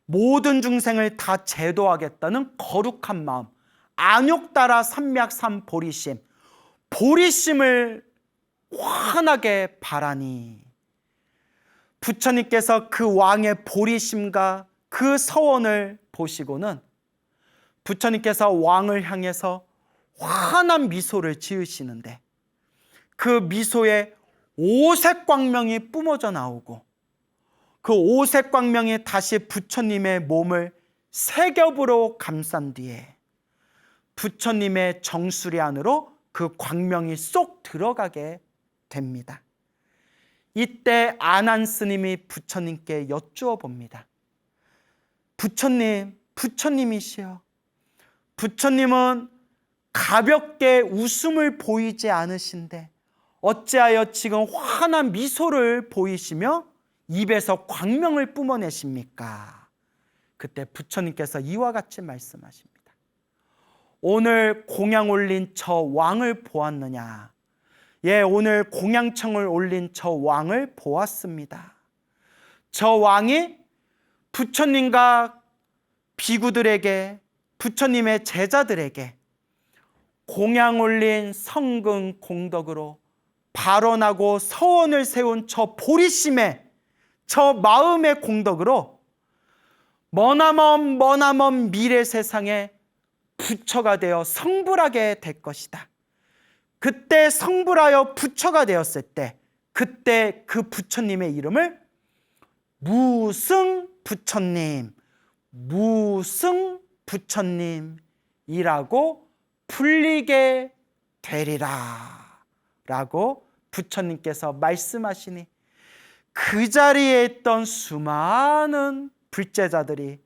모든 중생을 다 제도하겠다는 거룩한 마음, 안욕따라 삼맥삼 보리심, 보리심을 환하게 바라니, 부처님께서 그 왕의 보리심과 그 서원을 보시고는 부처님께서 왕을 향해서 환한 미소를 지으시는데, 그 미소에 오색 광명이 뿜어져 나오고, 그 오색 광명이 다시 부처님의 몸을 세 겹으로 감싼 뒤에 부처님의 정수리 안으로 그 광명이 쏙 들어가게 됩니다. 이때 아난 스님이 부처님께 여쭈어 봅니다. 부처님이시여, 부처님은 가볍게 웃음을 보이지 않으신데 어찌하여 지금 환한 미소를 보이시며 입에서 광명을 뿜어내십니까? 그때 부처님께서 이와 같이 말씀하십니다. 오늘 공양 올린 저 왕을 보았느냐? 예, 오늘 공양청을 올린 저 왕을 보았습니다. 저 왕이 부처님과 비구들에게, 부처님의 제자들에게 공양 올린 성근 공덕으로 발언하고 서원을 세운 저 보리심의, 저 마음의 공덕으로 머나먼 미래 세상에 부처가 되어 성불하게 될 것이다. 그때 성불하여 부처가 되었을 때, 그때 그 부처님의 이름을 무승 부처님이라고 불리게 되리라 라고 부처님께서 말씀하시니, 그 자리에 있던 수많은 불제자들이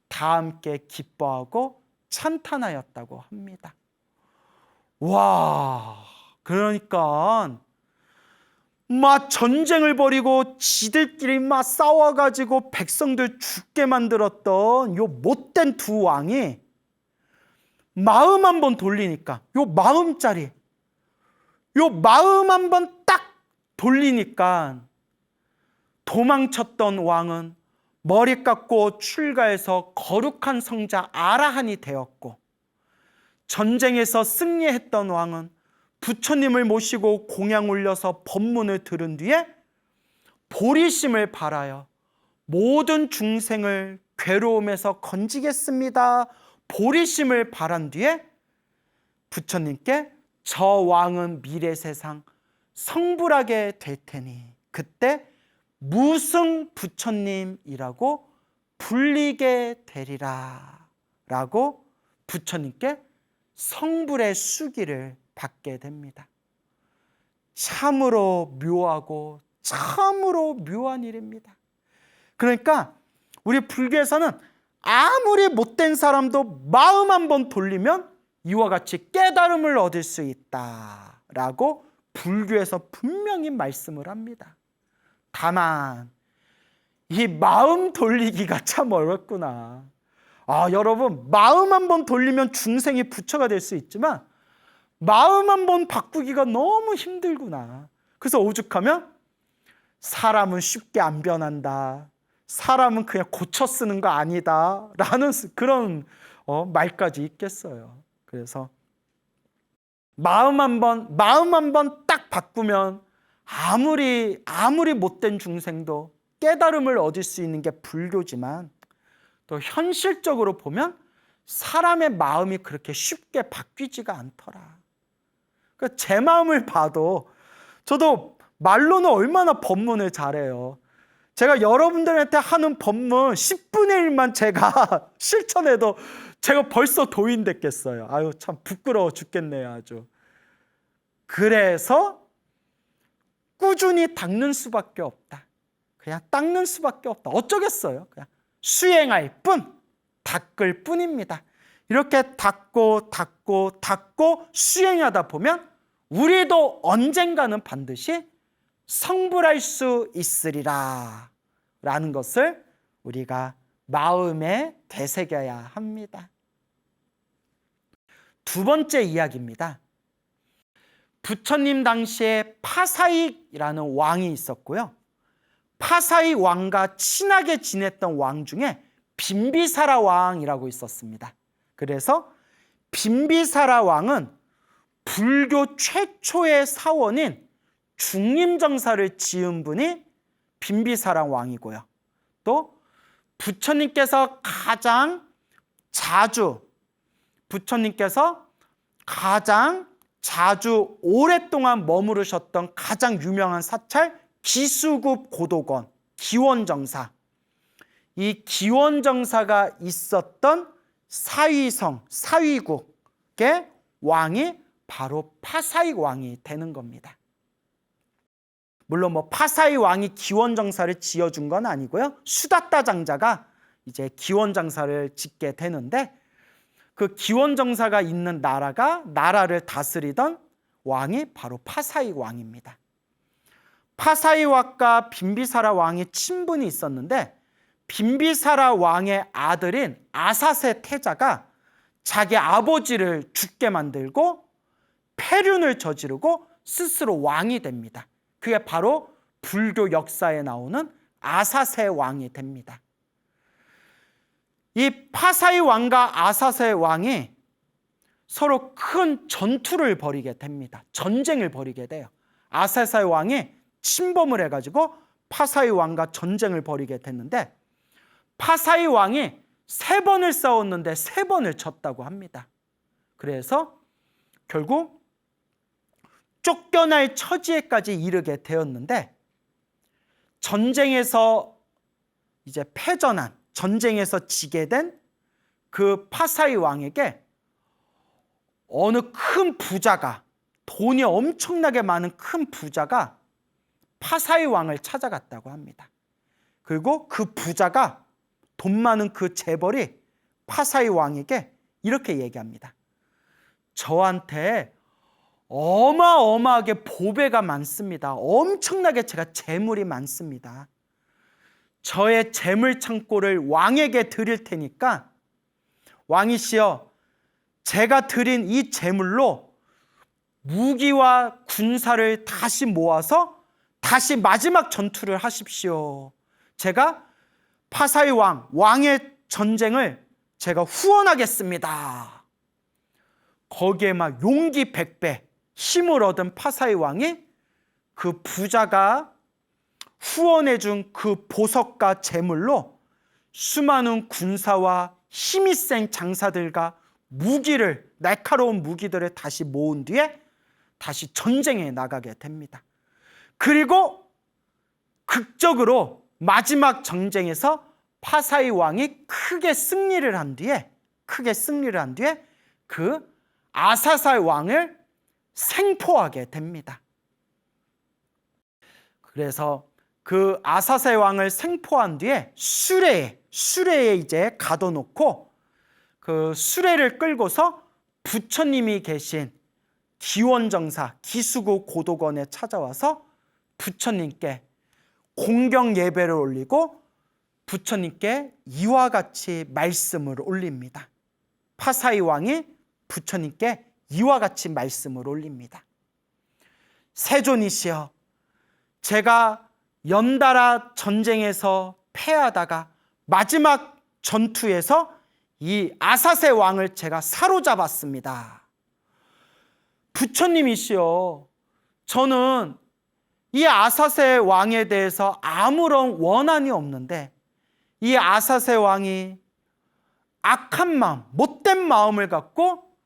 다 함께 기뻐하고 찬탄하였다고 합니다. 와, 그러니까 막 전쟁을 벌이고 지들끼리 막 싸워가지고 백성들 죽게 만들었던 요 못된 두 왕이 마음 한번 돌리니까, 요 마음짜리, 요 마음 한번 딱 돌리니까 도망쳤던 왕은 머리 깎고 출가해서 거룩한 성자 아라한이 되었고, 전쟁에서 승리했던 왕은 부처님을 모시고 공양 올려서 법문을 들은 뒤에 보리심을 발하여 모든 중생을 괴로움에서 건지겠습니다, 보리심을 발한 뒤에 부처님께 저 왕은 미래 세상 성불하게 될 테니 그때 무승 부처님이라고 불리게 되리라 라고 부처님께 성불의 수기를 받게 됩니다. 참으로 묘하고 참으로 묘한 일입니다. 그러니까 우리 불교에서는 아무리 못된 사람도 마음 한번 돌리면 이와 같이 깨달음을 얻을 수 있다라고 불교에서 분명히 말씀을 합니다. 다만 이 마음 돌리기가 참 어렵구나. 여러분, 마음 한번 돌리면 중생이 부처가 될 수 있지만 마음 한번 바꾸기가 너무 힘들구나. 그래서 오죽하면 사람은 쉽게 안 변한다, 사람은 그냥 고쳐 쓰는 거 아니다 라는 그런 말까지 있겠어요. 그래서 마음 한 번 딱 바꾸면 아무리 못된 중생도 깨달음을 얻을 수 있는 게 불교지만, 또 현실적으로 보면 사람의 마음이 그렇게 쉽게 바뀌지가 않더라. 제 마음을 봐도 저도 말로는 얼마나 법문을 잘해요. 제가 여러분들한테 하는 법문 10분의 1만 제가 실천해도 제가 벌써 도인 됐겠어요. 아유, 참 부끄러워 죽겠네요, 아주. 그래서 꾸준히 닦는 수밖에 없다. 그냥 닦는 수밖에 없다. 어쩌겠어요. 그냥 수행할 뿐, 닦을 뿐입니다. 이렇게 닦고 수행하다 보면 우리도 언젠가는 반드시 성불할 수 있으리라 라는 것을 우리가 마음에 되새겨야 합니다. 두 번째 이야기입니다. 부처님 당시에 파사익이라는 왕이 있었고요. 파사익 왕과 친하게 지냈던 왕 중에 빈비사라 왕이라고 있었습니다. 그래서 빈비사라 왕은 불교 최초의 사원인 중림정사를 지은 분이 빈비사라 왕이고요. 또 부처님께서 가장 자주 오랫동안 머무르셨던 가장 유명한 사찰 기수급 고도건 기원정사, 이 기원정사가 있었던 사위성, 사위국의 왕이 바로 파사익 왕이 되는 겁니다. 물론 파사익 왕이 기원정사를 지어준 건 아니고요. 수다따 장자가 이제 기원정사를 짓게 되는데, 그 기원정사가 있는 나라를 다스리던 왕이 바로 파사익 왕입니다. 파사익 왕과 빈비사라 왕의 친분이 있었는데, 빈비사라 왕의 아들인 아사세 태자가 자기 아버지를 죽게 만들고 폐륜을 저지르고 스스로 왕이 됩니다. 그게 바로 불교 역사에 나오는 아사세 왕이 됩니다. 이 파사익 왕과 아사세 왕이 서로 큰 전투를 벌이게 됩니다. 전쟁을 벌이게 돼요. 아사세 왕이 침범을 해가지고 파사익 왕과 전쟁을 벌이게 됐는데, 파사익 왕이 3번을 싸웠는데 3번을 졌다고 합니다. 그래서 결국 쫓겨날 처지에까지 이르게 되었는데, 전쟁에서 이제 패전한, 전쟁에서 지게 된 그 파사익 왕에게 어느 큰 부자가, 돈이 엄청나게 많은 큰 부자가 파사익 왕을 찾아갔다고 합니다. 그리고 그 부자가, 돈 많은 그 재벌이 파사익 왕에게 이렇게 얘기합니다. 저한테 어마어마하게 보배가 많습니다. 엄청나게 제가 재물이 많습니다. 저의 재물 창고를 왕에게 드릴 테니까 왕이시여, 제가 드린 이 재물로 무기와 군사를 다시 모아서 다시 마지막 전투를 하십시오. 제가 파사익 왕의 전쟁을 제가 후원하겠습니다. 거기에 막 용기 100배 힘을 얻은 파사익 왕이 그 부자가 후원해준 그 보석과 재물로 수많은 군사와 힘이 센 장사들과 무기를, 날카로운 무기들을 다시 모은 뒤에 다시 전쟁에 나가게 됩니다. 그리고 극적으로 마지막 전쟁에서 파사익 왕이 크게 승리를 한 뒤에 그 아사세 왕을 생포하게 됩니다. 그래서 그 아사세 왕을 생포한 뒤에 수레에 이제 가둬놓고 그 수레를 끌고서 부처님이 계신 기원정사 기수구 고도건에 찾아와서 부처님께 공경 예배를 올리고 부처님께 이와 같이 말씀을 올립니다. 파사익 왕이 부처님께 이와 같이 말씀을 올립니다. 세존이시여, 제가 연달아 전쟁에서 패하다가 마지막 전투에서 이 아사세 왕을 제가 사로잡았습니다. 부처님이시여, 저는 이 아사세 왕에 대해서 아무런 원한이 없는데 이 아사세 왕이 악한 마음, 못된 마음을 갖고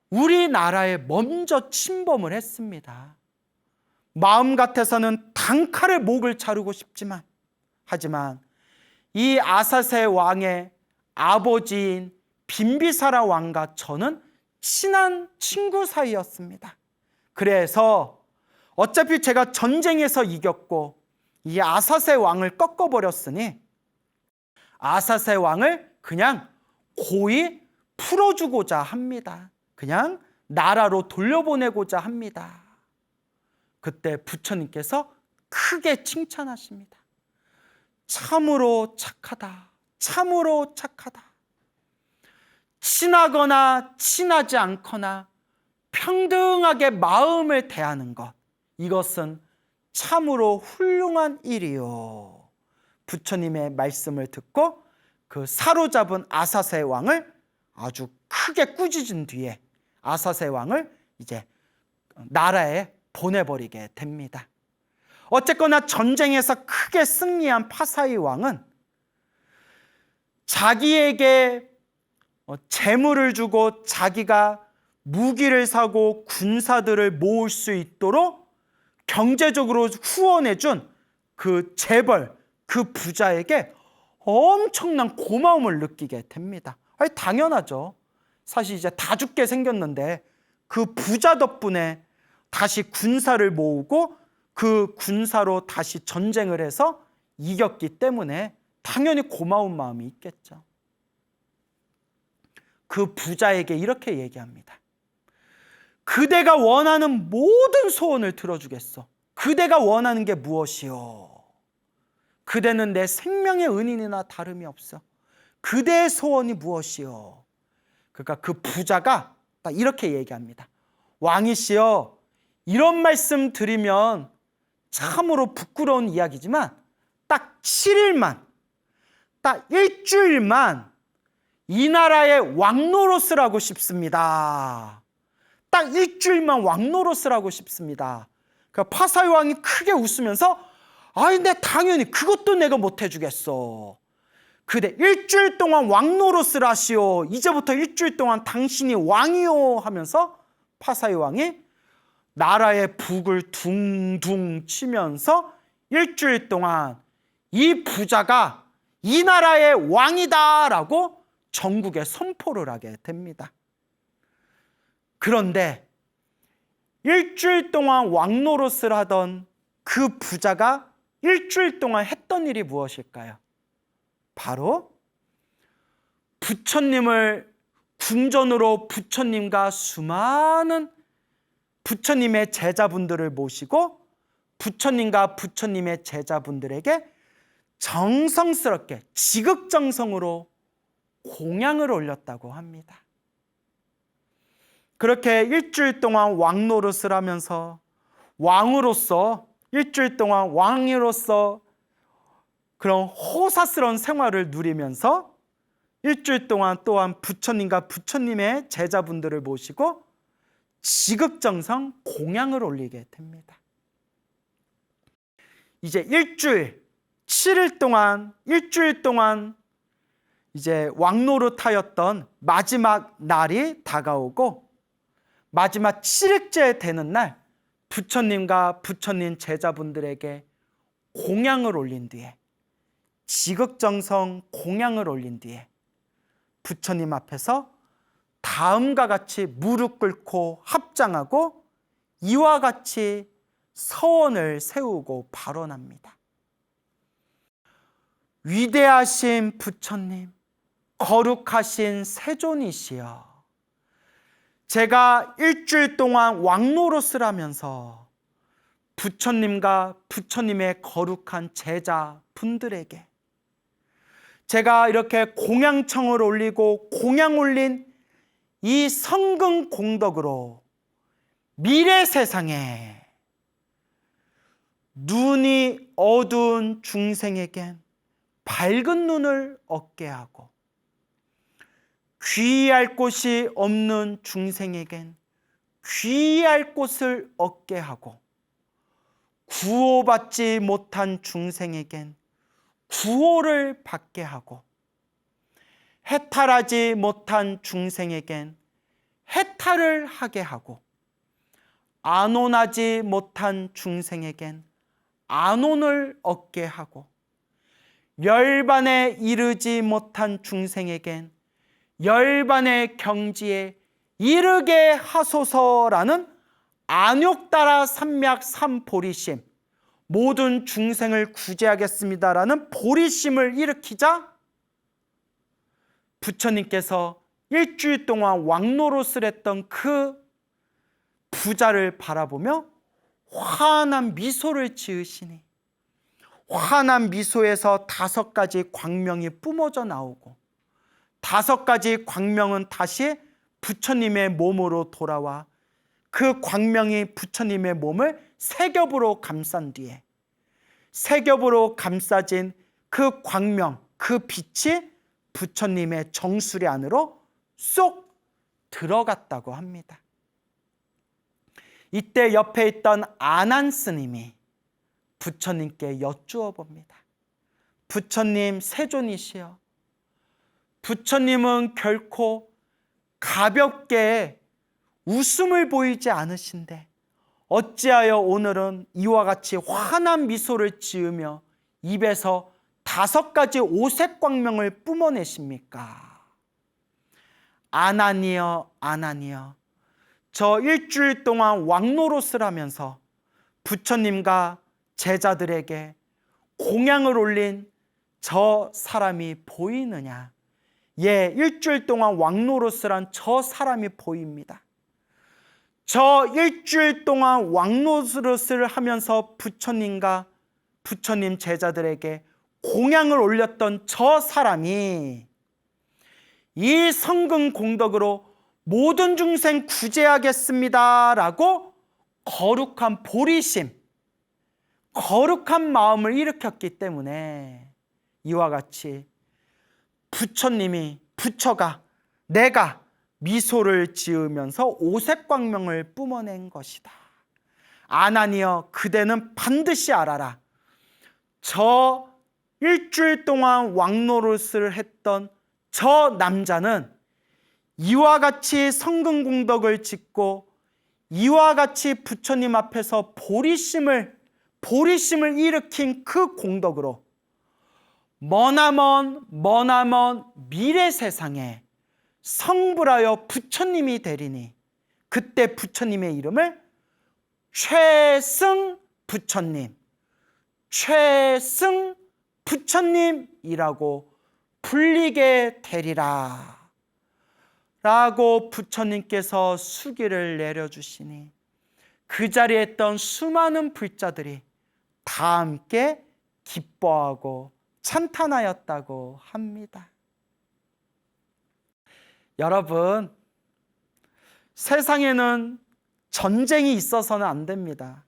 우리나라에 먼저 침범을 했습니다. 마음 같아서는 단칼에 목을 자르고 싶지만, 하지만 이 아사세 왕의 아버지인 빈비사라 왕과 저는 친한 친구 사이였습니다. 그래서 어차피 제가 전쟁에서 이겼고 이 아사세 왕을 꺾어버렸으니 아사세 왕을 그냥 고이 풀어주고자 합니다. 그냥 나라로 돌려보내고자 합니다. 그때 부처님께서 크게 칭찬하십니다. 참으로 착하다. 참으로 착하다. 친하거나 친하지 않거나 평등하게 마음을 대하는 것, 이것은 참으로 훌륭한 일이요. 부처님의 말씀을 듣고 그 사로잡은 아사세 왕을 아주 크게 꾸짖은 뒤에 아사세 왕을 이제 나라에 보내버리게 됩니다. 어쨌거나 전쟁에서 크게 승리한 파사이 왕은 자기에게 재물을 주고 자기가 무기를 사고 군사들을 모을 수 있도록 경제적으로 후원해준 그 재벌, 그 부자에게 엄청난 고마움을 느끼게 됩니다. 아니, 당연하죠. 사실 이제 다 죽게 생겼는데 그 부자 덕분에 다시 군사를 모으고 그 군사로 다시 전쟁을 해서 이겼기 때문에 당연히 고마운 마음이 있겠죠. 그 부자에게 이렇게 얘기합니다. 그대가 원하는 모든 소원을 들어주겠어. 그대가 원하는 게 무엇이요? 그대는 내 생명의 은인이나 다름이 없어. 그대의 소원이 무엇이요? 그러니까 그 부자가 딱 이렇게 얘기합니다. 왕이시여, 이런 말씀 드리면 참으로 부끄러운 이야기지만 딱 7일만, 딱 일주일만 이 나라의 왕노릇을 싶습니다. 딱 일주일만 왕노릇을 싶습니다. 그러니까 파사이 왕이 크게 웃으면서 아이, 내 당연히 그것도 내가 못 해주겠어. 그대 일주일 동안 왕노릇을 하시오. 이제부터 일주일 동안 당신이 왕이요 하면서 파사이 왕이 나라의 북을 둥둥 치면서 일주일 동안 이 부자가 이 나라의 왕이다라고 전국에 선포를 하게 됩니다. 그런데 일주일 동안 왕노릇을 하던 그 부자가 일주일 동안 했던 일이 무엇일까요? 바로 부처님을 궁전으로 부처님과 수많은 부처님의 제자분들을 모시고 부처님과 부처님의 제자분들에게 정성스럽게 지극정성으로 공양을 올렸다고 합니다. 그렇게 일주일 동안 왕노릇을 하면서 왕으로서 일주일 동안 왕으로서 그런 호사스러운 생활을 누리면서 일주일 동안 또한 부처님과 부처님의 제자분들을 모시고 지극정성 공양을 올리게 됩니다. 이제 일주일, 7일 동안, 일주일 동안 이제 왕노릇하였던 마지막 날이 다가오고 마지막 7일째 되는 날 부처님과 부처님 제자분들에게 공양을 올린 뒤에 지극정성 공양을 올린 뒤에 부처님 앞에서 다음과 같이 무릎 꿇고 합장하고 이와 같이 서원을 세우고 발언합니다. 위대하신 부처님, 거룩하신 세존이시여, 제가 일주일 동안 왕노릇을 하면서 부처님과 부처님의 거룩한 제자분들에게 제가 이렇게 공양청을 올리고 공양 올린 이 성근 공덕으로 미래 세상에 눈이 어두운 중생에겐 밝은 눈을 얻게 하고 귀할 곳이 없는 중생에겐 귀할 곳을 얻게 하고 구호받지 못한 중생에겐 구호를 받게 하고 해탈하지 못한 중생에겐 해탈을 하게 하고 안온하지 못한 중생에겐 안온을 얻게 하고 열반에 이르지 못한 중생에겐 열반의 경지에 이르게 하소서라는 안욕따라 삼맥 삼보리심, 모든 중생을 구제하겠습니다라는 보리심을 일으키자 부처님께서 일주일 동안 왕노릇을 했던 그 부자를 바라보며 환한 미소를 지으시니 환한 미소에서 5가지 광명이 뿜어져 나오고 5가지 광명은 다시 부처님의 몸으로 돌아와 그 광명이 부처님의 몸을 세 겹으로 감싼 뒤에 세 겹으로 감싸진 그 광명, 그 빛이 부처님의 정수리 안으로 쏙 들어갔다고 합니다. 이때 옆에 있던 아난 스님이 부처님께 여쭈어 봅니다. 부처님 세존이시여, 부처님은 결코 가볍게 웃음을 보이지 않으신데 어찌하여 오늘은 이와 같이 환한 미소를 지으며 입에서 5가지 오색 광명을 뿜어내십니까? 아난이여, 아난이여, 저 일주일 동안 왕노릇을 하면서 부처님과 제자들에게 공양을 올린 저 사람이 보이느냐? 예, 일주일 동안 왕노릇을 한 저 사람이 보입니다. 저 일주일 동안 왕노릇을 하면서 부처님과 부처님 제자들에게 공양을 올렸던 저 사람이 이 성근 공덕으로 모든 중생 구제하겠습니다라고 거룩한 보리심, 거룩한 마음을 일으켰기 때문에 이와 같이 부처님이, 부처가, 내가 미소를 지으면서 오색광명을 뿜어낸 것이다. 아나니여, 그대는 반드시 알아라. 저 일주일 동안 왕노릇을 했던 저 남자는 이와 같이 성근공덕을 짓고 이와 같이 부처님 앞에서 보리심을 일으킨 그 공덕으로 머나먼 미래 세상에 성불하여 부처님이 되리니 그때 부처님의 이름을 최승 부처님이라고 불리게 되리라 라고 부처님께서 수기를 내려주시니 그 자리에 있던 수많은 불자들이 다 함께 기뻐하고 찬탄하였다고 합니다. 여러분, 세상에는 전쟁이 있어서는 안 됩니다.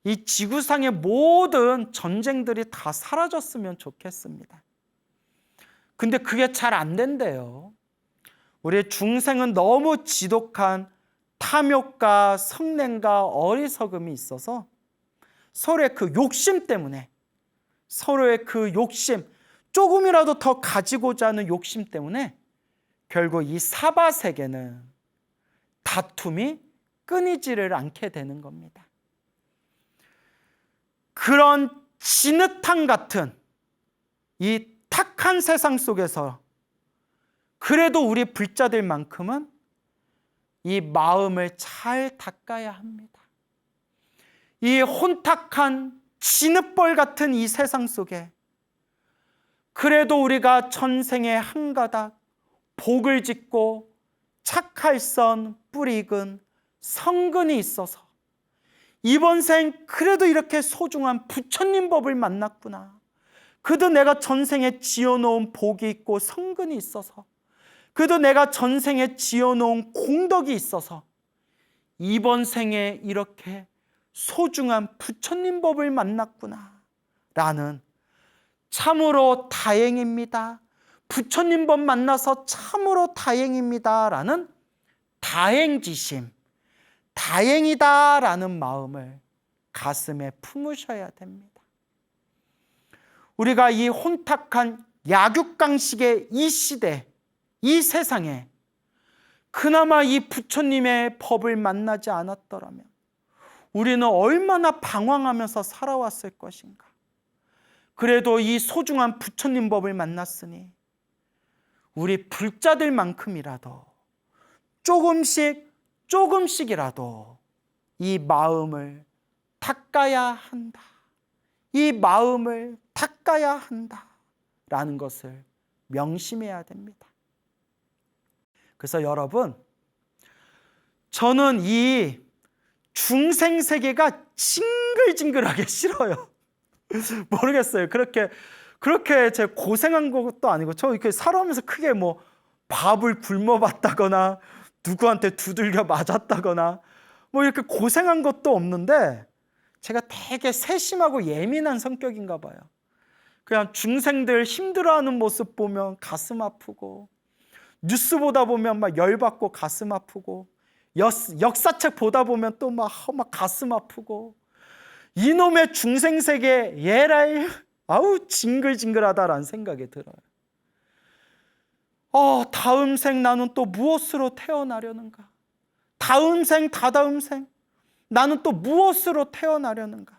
이 지구상의 모든 전쟁들이 다 사라졌으면 좋겠습니다. 근데 그게 잘 안 된대요. 우리 중생은 너무 지독한 탐욕과 성냄과 어리석음이 있어서 서로의 그 욕심 때문에, 서로의 그 욕심, 조금이라도 더 가지고자 하는 욕심 때문에 결국 이 사바세계는 다툼이 끊이지를 않게 되는 겁니다. 그런 진흙탕 같은 이 탁한 세상 속에서 그래도 우리 불자들만큼은 이 마음을 잘 닦아야 합니다. 이 혼탁한 진흙벌 같은 이 세상 속에 그래도 우리가 전생에 한 가닥 복을 짓고 착할선 뿌리익은 성근이 있어서 이번 생 그래도 이렇게 소중한 부처님 법을 만났구나. 그래도 내가 전생에 지어놓은 복이 있고 성근이 있어서, 그래도 내가 전생에 지어놓은 공덕이 있어서 이번 생에 이렇게 소중한 부처님 법을 만났구나 라는 참으로 다행입니다, 부처님 법 만나서 참으로 다행입니다 라는 다행지심, 다행이다라는 마음을 가슴에 품으셔야 됩니다. 우리가 이 혼탁한 약육강식의 이 시대, 이 세상에 그나마 이 부처님의 법을 만나지 않았더라면 우리는 얼마나 방황하면서 살아왔을 것인가. 그래도 이 소중한 부처님 법을 만났으니 우리 불자들만큼이라도 조금씩이라도 이 마음을 닦아야 한다. 이 마음을 닦아야 한다라는 것을 명심해야 됩니다. 그래서 여러분, 저는 이 중생 세계가 징글징글하게 싫어요. 모르겠어요. 그렇게 제가 고생한 것도 아니고, 저 이렇게 살아오면서 크게 뭐 밥을 굶어봤다거나 누구한테 두들겨 맞았다거나 뭐 이렇게 고생한 것도 없는데, 제가 되게 세심하고 예민한 성격인가 봐요. 그냥 중생들 힘들어하는 모습 보면 가슴 아프고, 뉴스 보다 보면 막 열받고 가슴 아프고, 역사책 보다 보면 또 막 가슴 아프고, 이놈의 중생세계 예랄 아우 징글징글하다라는 생각이 들어요. 다음 생 나는 또 무엇으로 태어나려는가? 다음 생, 다다음 생 나는 또 무엇으로 태어나려는가?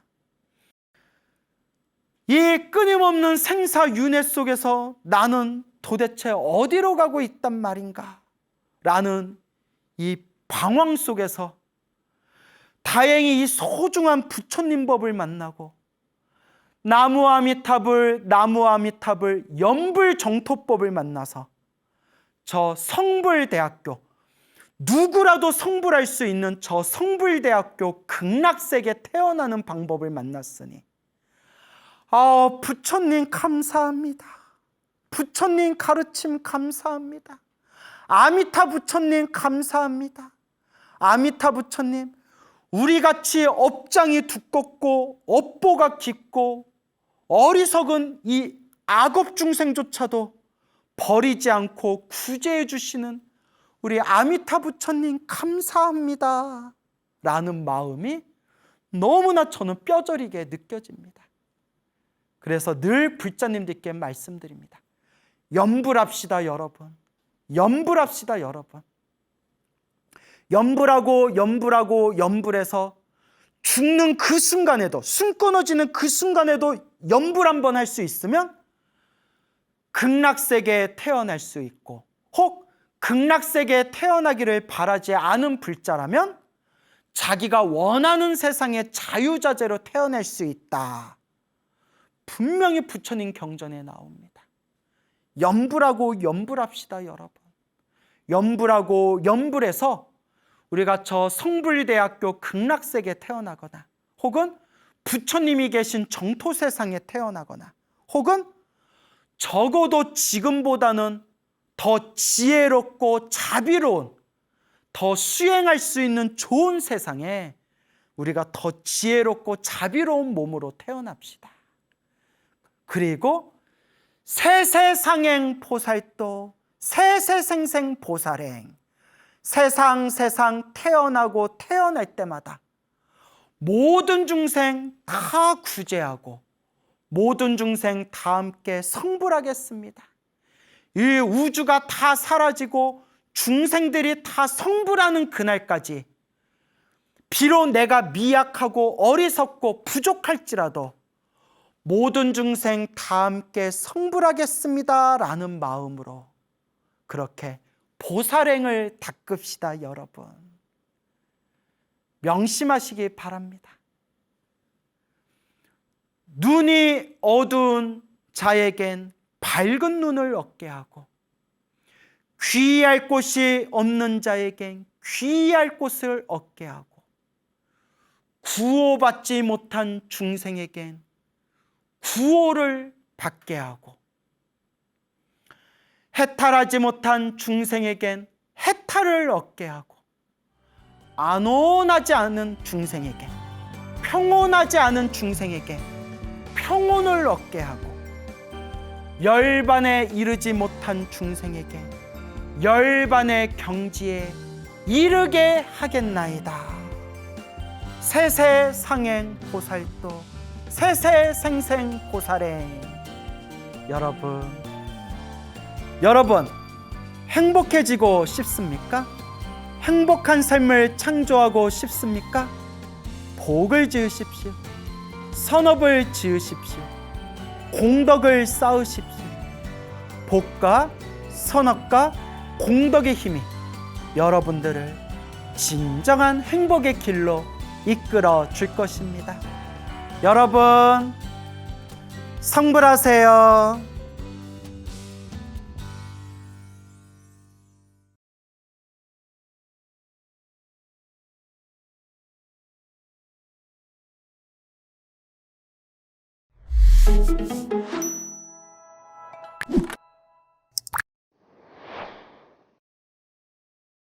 이 끊임없는 생사윤회 속에서 나는 도대체 어디로 가고 있단 말인가? 라는 이 방황 속에서 다행히 이 소중한 부처님 법을 만나고 나무 아미타불 염불정토법을 만나서 저 성불대학교, 누구라도 성불할 수 있는 저 성불대학교 극락세계 태어나는 방법을 만났으니 부처님 감사합니다. 부처님 가르침 감사합니다. 아미타 부처님 감사합니다. 아미타 부처님, 우리같이 업장이 두껍고 업보가 깊고 어리석은 이 악업 중생조차도 버리지 않고 구제해 주시는 우리 아미타 부처님 감사합니다 라는 마음이 너무나 저는 뼈저리게 느껴집니다. 그래서 늘 불자님들께 말씀드립니다. 염불합시다 여러분. 염불합시다 여러분. 염불해서 죽는 그 순간에도, 숨 끊어지는 그 순간에도 염불 한번 할 수 있으면 극락세계에 태어날 수 있고, 혹 극락세계에 태어나기를 바라지 않은 불자라면 자기가 원하는 세상의 자유자재로 태어날 수 있다. 분명히 부처님 경전에 나옵니다. 염불합시다 여러분. 염불해서 우리가 저 성불대학교 극락세계에 태어나거나, 혹은 부처님이 계신 정토세상에 태어나거나, 혹은 적어도 지금보다는 더 지혜롭고 자비로운, 더 수행할 수 있는 좋은 세상에 우리가 더 지혜롭고 자비로운 몸으로 태어납시다. 그리고 세세상행 보살도, 세세생생 보살행, 세상 태어나고 태어날 때마다 모든 중생 다 구제하고 모든 중생 다 함께 성불하겠습니다. 이 우주가 다 사라지고 중생들이 다 성불하는 그날까지 비록 내가 미약하고 어리석고 부족할지라도 모든 중생 다 함께 성불하겠습니다 라는 마음으로 그렇게 보살행을 닦읍시다 여러분. 명심하시기 바랍니다. 눈이 어두운 자에겐 밝은 눈을 얻게 하고, 귀의할 곳이 없는 자에겐 귀의할 곳을 얻게 하고, 구호받지 못한 중생에겐 구호를 받게 하고, 해탈하지 못한 중생에겐 해탈을 얻게 하고, 안온하지 않은 중생에게, 평온하지 않은 중생에게 평온을 얻게 하고, 열반에 이르지 못한 중생에게 열반의 경지에 이르게 하겠나이다 세세상행 보살도 세세생생 보살행. 여러분 행복해지고 싶습니까? 행복한 삶을 창조하고 싶습니까? 복을 지으십시오. 선업을 지으십시오. 공덕을 쌓으십시오. 복과 선업과 공덕의 힘이 여러분들을 진정한 행복의 길로 이끌어 줄 것입니다. 여러분, 성불하세요.